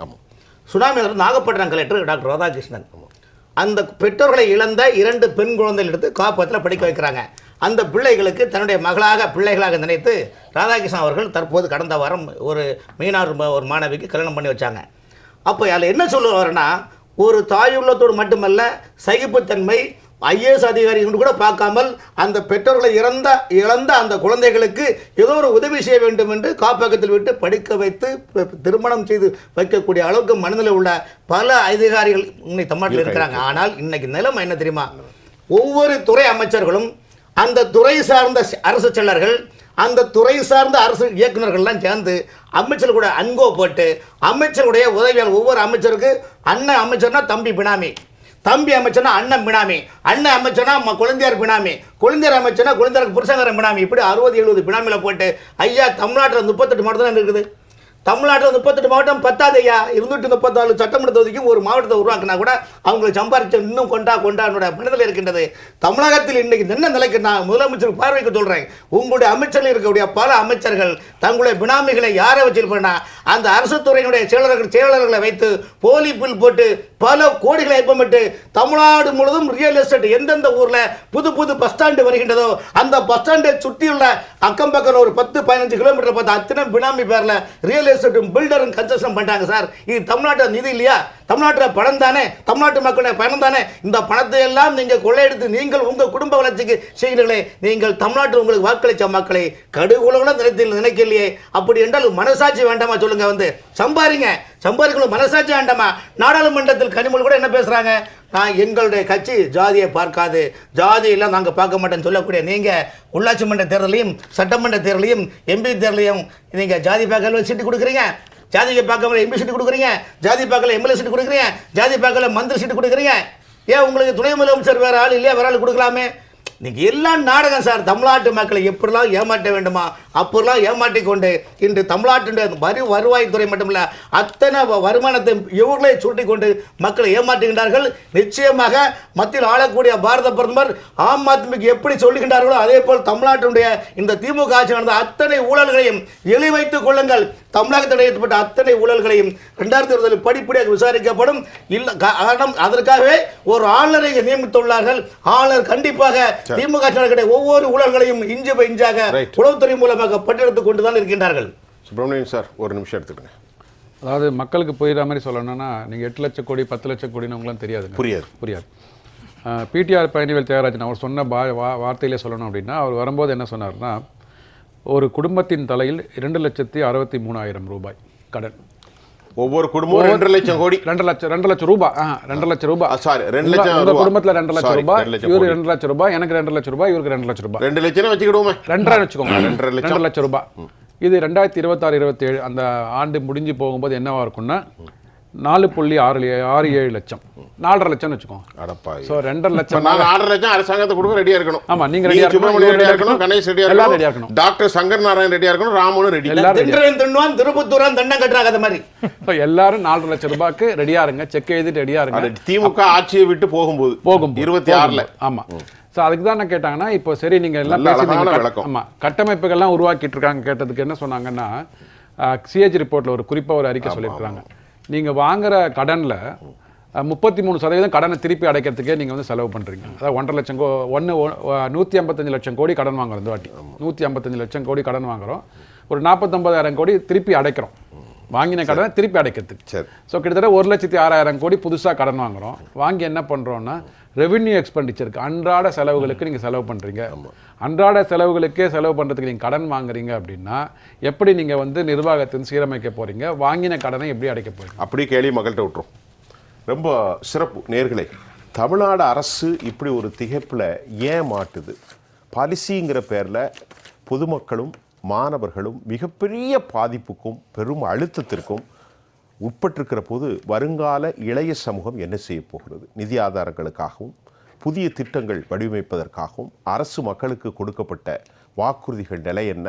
ஆமாம், சுனாமி வந்து நாகப்பட்டினம் கலெக்டர் டாக்டர் ராதாகிருஷ்ணன் அந்த பெற்றோர்களை இழந்த 2 பெண் குழந்தைகள் எடுத்து காப்பகத்தில் படிக்க வைக்கிறாங்க. அந்த பிள்ளைகளுக்கு தன்னுடைய பிள்ளைகளாக நினைத்து ராதாகிருஷ்ணன் அவர்கள் தற்போது கடந்த வாரம் ஒரு மீனார் ஒரு மாணவிக்கு கல்யாணம் பண்ணி வச்சாங்க. அப்போ அதில் என்ன சொல்லுவாருன்னா, ஒரு தாயுள்ளத்தோடு மட்டுமல்ல, சகிப்புத்தன்மை, IAS அதிகாரிகள் கூட பார்க்காமல் அந்த பெற்றோர்களை இழந்த அந்த குழந்தைகளுக்கு ஏதோ ஒரு உதவி செய்ய வேண்டும் என்று காப்பகத்தில் விட்டு படிக்க வைத்து திருமணம் செய்து வைக்கக்கூடிய அளவுக்கு மனதில் உள்ள பல அதிகாரிகள் இன்னைக்கு தமிழ்நாட்டில் இருக்கிறாங்க. ஆனால் இன்னைக்கு நிலைமை என்ன தெரியுமா? ஒவ்வொரு துறை அமைச்சர்களும், அந்த துறை சார்ந்த அரசு செயலர்கள், அந்த துறை சார்ந்த அரசு இயக்குநர்கள்லாம் சேர்ந்து அமைச்சர் கூட அன்கோ போட்டு அமைச்சருடைய உதவியாளர், ஒவ்வொரு அமைச்சருக்கு அண்ணன் அமைச்சர்னா தம்பி பினாமி, தம்பி அமைச்சர்னா அண்ணன் பினாமி, அண்ணன் அமைச்சர்னா குழந்தையார் பினாமி, குழந்தையார் அமைச்சர்னா குழந்தையாருக்கு புருஷங்காரன் பினாமி, இப்படி 60-70 பினாமியில் போட்டு ஐயா தமிழ்நாட்டில் 38 மாவட்டம் தான் இருக்குது. தமிழ்நாட்டில் 38 மாவட்டம் பத்தாது ஐயா. 234 சட்டமன்ற தொகுதிக்கும் ஒரு மாவட்டத்தை உருவாக்கினா கூட அவங்களுக்கு சம்பாதிச்ச இன்னும் கொண்டாட மனதில் இருக்கின்றது. தமிழகத்தில் இன்னைக்கு என்ன நிலைக்கு நான் முதலமைச்சருக்கு பார்வைக்கு சொல்கிறேன். உங்களுடைய அமைச்சர்கள் இருக்கக்கூடிய பல அமைச்சர்கள் தங்களுடைய பினாமிகளை யாரை வச்சிருப்பேன்னா அந்த அரசு துறையினுடைய செயலாளர்களை வைத்து போலி பில் போட்டு பல கோடிகளை ஏற்பமிட்டு தமிழ்நாடு முழுவதும் ரியல் எஸ்டேட் எந்தெந்த ஊரில் புது பஸ் ஸ்டாண்டு வருகின்றதோ அந்த பஸ் ஸ்டாண்டை சுற்றியுள்ள அக்கம் பக்கம் ஒரு 10-15 கிலோமீட்டர் பார்த்து அத்தனை பினாமி பேரில் ரியல் எஸ்டேட்டும் பில்டரும் கன்ஸ்ட்ரக்ஷன் பண்ணிட்டாங்க சார். இது தமிழ்நாட்டில் நிதி இல்லையா? தமிழ்நாட்டில் பணம் தானே, தமிழ்நாட்டு மக்களுடைய பணம் தானே. இந்த பணத்தை எல்லாம் நீங்கள் கொள்ளையடித்து நீங்கள் உங்கள் குடும்ப வளர்ச்சிக்கு செய்கிறீர்களே. நீங்கள் தமிழ்நாட்டில் உங்களுக்கு வாக்களித்த மக்களை கடுகுலோட நினைக்கலையே. அப்படி என்றால் மனசாட்சி வேண்டாமா சொல்லுங்க? வந்து சம்பாதிக்கணும், மனசாட்சி வேண்டாமா? நாடாளுமன்றத்தில் கனிமொழி கூட என்ன பேசுறாங்க? நான் எங்களுடைய கட்சி ஜாதியை பார்க்காது, ஜாதியெல்லாம் நாங்கள் பார்க்க மாட்டேன்னு சொல்லக்கூடிய நீங்கள் உள்ளாட்சி மன்ற தேர்தலையும் சட்டமன்ற தேர்தலையும் MP தேர்தலையும் நீங்கள் ஜாதி பார்க்கல சீட்டு கொடுக்குறீங்க, ஜாதியை பார்க்கல MP சீட்டு கொடுக்குறீங்க, ஜாதி பார்க்கல MLA சீட்டு கொடுக்குறீங்க, ஜாதி பார்க்கல மந்திரி சீட்டு கொடுக்குறீங்க. ஏன் உங்களுக்கு துணை முதலமைச்சர் வேற ஆள் இல்லையா? வேற ஆள் கொடுக்கலாமே. இன்னைக்கு எல்லாம் நாடகம் சார். தமிழ்நாட்டு மக்களை எப்படிலாம் ஏமாற்ற வேண்டுமா அப்படிலாம் ஏமாற்றி கொண்டு இன்று தமிழ்நாட்டின் வருவாய்த்துறை மட்டுமில்ல அத்தனை வருமானத்தை இவர்களே சுருட்டி கொண்டு மக்களை ஏமாற்றுகின்றார்கள். நிச்சயமாக மத்தியில் ஆளக்கூடிய பாரத பிரதமர் ஆம் ஆத்மிக்கு எப்படி சொல்லுகின்றார்களோ அதே போல் தமிழ்நாட்டினுடைய இந்த திமுக ஆட்சி நடந்த அத்தனை ஊழல்களையும் எழுதி வைத்துக் கொள்ளுங்கள். தமிழகத்தில் ஏற்பட்ட அத்தனை ஊழல்களையும் 2020 படிப்படியாக விசாரிக்கப்படும். காரணம் அதற்காகவே ஒரு ஆளுநரை நியமித்துள்ளார்கள். ஆளுநர் கண்டிப்பாக திமுக ஒவ்வொரு ஊழல்களையும் இஞ்சு பை இஞ்சாக உளவுத்துறை மூலமாக பட்டியெடுத்துக் கொண்டுதான் இருக்கின்றார்கள். சுப்பிரமணியன் சார், ஒரு நிமிஷம் எடுத்துக்கங்க. அதாவது மக்களுக்கு புரியுற மாதிரி சொல்லணும்னா, நீங்கள் 8 லட்சம் கோடி 10 லட்சம் கோடின்னு உங்களாம் தெரியாதுங்க, புரியாது. PTR பழனிவேல் தியாகராஜன் அவர் சொன்ன வார்த்தையிலே சொல்லணும் அப்படின்னா, அவர் வரும்போது என்ன சொன்னார்னா, ஒரு குடும்பத்தின் தலையில் 2,63,000 ரூபாய் கடன். ஒவ்வொரு குடும்பம் 2 லட்சம் கோடி, 2 லட்சம் ரூபாய், 2 லட்சம் ரூபாய். சாரி, 2 லட்சம் ரூபாய். குடும்பத்துல 2 லட்சம் ரூபாய், இவரு 2 லட்சம் ரூபாய், எனக்கு 2 லட்சம் ரூபாய், இவருக்கு 2 லட்சம் ரூபாய். 2 லட்சம் வச்சுக்கிடுவோமே, 2.5 வச்சுக்கோங்க, 2 லட்சம் ரூபாய். இது 2026-27 அந்த ஆண்டு முடிஞ்சு போகும்போது என்னவா இருக்கும்னா 4.67 லட்சம், 4.5 லட்சம் வச்சுக்கோங்க. சோ 2.5 லட்சம், 4.5 லட்சம் அரசாங்கத்தை கொடுக்க ரெடியா இருக்கணும். ஆமா, நீங்க ரெடியா இருக்கணும், கணேஷ் ரெடியா இருக்கணும், டாக்டர் சங்கர் நாராயண் ரெடியா இருக்கணும், ராமனும் ரெடி. திருப்பத்தூரான் தண்டம் கட்டுறாங்க அந்த மாதிரி. எல்லாரும் 4.5 லட்சம் ரூபாய்க்கு ரெடியா இருங்க, செக் எழுதிட்டு ரெடியா இருங்க. திமுக ஆட்சியை விட்டு போகும்போது 26ல. ஆமா. ஸோ அதுக்கு தான் என்ன கேட்டாங்கன்னா, இப்போ சரி நீங்கள் எல்லாம் பேசி ஆமாம் கட்டமைப்புகள்லாம் உருவாக்கிட்டு இருக்காங்க. கேட்டதுக்கு என்ன சொன்னாங்கன்னா, CAG ரிப்போர்ட்டில் ஒரு குறிப்பாக ஒரு அறிக்கை சொல்லியிருக்காங்க. நீங்கள் வாங்குற கடனில் 33% கடனை திருப்பி அடைக்கிறதுக்கே நீங்கள் வந்து செலவு பண்ணுறீங்க. அதாவது 1.5 லட்சம் 155 லட்சம் கோடி கடன் வாங்குறோம். இந்த வாட்டி 155 லட்சம் கோடி கடன் வாங்குறோம். ஒரு 49,000 கோடி திருப்பி அடைக்கிறோம், வாங்கின கடனை திருப்பி அடைக்கிறதுக்கு. ஸோ கிட்டத்தட்ட 1,06,000 கோடி புதுசாக கடன் வாங்குறோம். வாங்கி என்ன பண்ணுறோன்னா ரெவென்யூ எக்ஸ்பெண்டிச்சருக்கு, அன்றாட செலவுகளுக்கு நீங்கள் செலவு பண்ணுறீங்க. அன்றாட செலவுகளுக்கே செலவு பண்ணுறதுக்கு நீங்கள் கடன் வாங்குறீங்க அப்படின்னா எப்படி நீங்கள் வந்து நிர்வாகத்தின் சீரமைக்க போகிறீங்க, வாங்கின கடனை எப்படி அடைக்க போகிறீங்க? அப்படி கேள்வி மக்கள்கிட்ட விட்டுரும். ரொம்ப சிறப்பு நேர்களே. தமிழ்நாடு அரசு இப்படி ஒரு திகைப்பில் ஏன் மாட்டுது? பாலிசிங்கிற பேரில் பொதுமக்களும் மாணவர்களும் மிகப்பெரிய பாதிப்புக்கும் பெரும் அழுத்தத்திற்கும் உட்பட்டிருக்கிற போது வருங்கால இளைய சமூகம் என்ன செய்ய போகிறது? நிதி ஆதாரங்களுக்காகவும் புதிய திட்டங்கள் வடிவமைப்பதற்காகவும் அரசு மக்களுக்கு கொடுக்கப்பட்ட வாக்குறுதிகள் நிலை என்ன,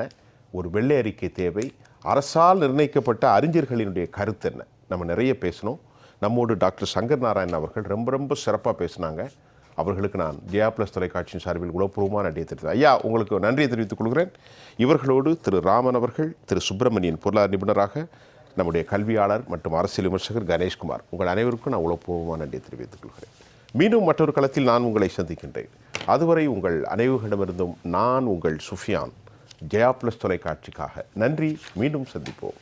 ஒரு வெள்ளை அறிக்கை தேவை, அரசால் நிர்ணயிக்கப்பட்ட அறிஞர்களினுடைய கருத்து என்ன, நம்ம நிறைய பேசணும். நம்மோடு டாக்டர் சங்கர் நாராயணன் அவர்கள் ரொம்ப சிறப்பாக பேசினாங்க. அவர்களுக்கு நான் ஜெயா பிளஸ் தொலைக்காட்சியின் சார்பில் உளப்பூர்வமான நன்றியை தெரிவித்தேன். ஐயா, உங்களுக்கு நன்றியை தெரிவித்துக் கொள்கிறேன். இவர்களோடு திரு ராமன் அவர்கள், திரு சுப்பிரமணியன் பொருளாதார நிபுணராக, நம்முடைய கல்வியாளர் மற்றும் அரசியல் விமர்சகர் கணேஷ்குமார், உங்கள் அனைவருக்கும் நான் உளப்பூர்வமான நன்றியை தெரிவித்துக் கொள்கிறேன். மீண்டும் மற்றொரு களத்தில் நான் உங்களை சந்திக்கின்றேன். அதுவரை உங்கள் அனைவரிடமிருந்தும் நான் உங்கள் சுஃபியான், ஜெயா பிளஸ் தொலைக்காட்சிக்காக நன்றி. மீண்டும் சந்திப்போம்.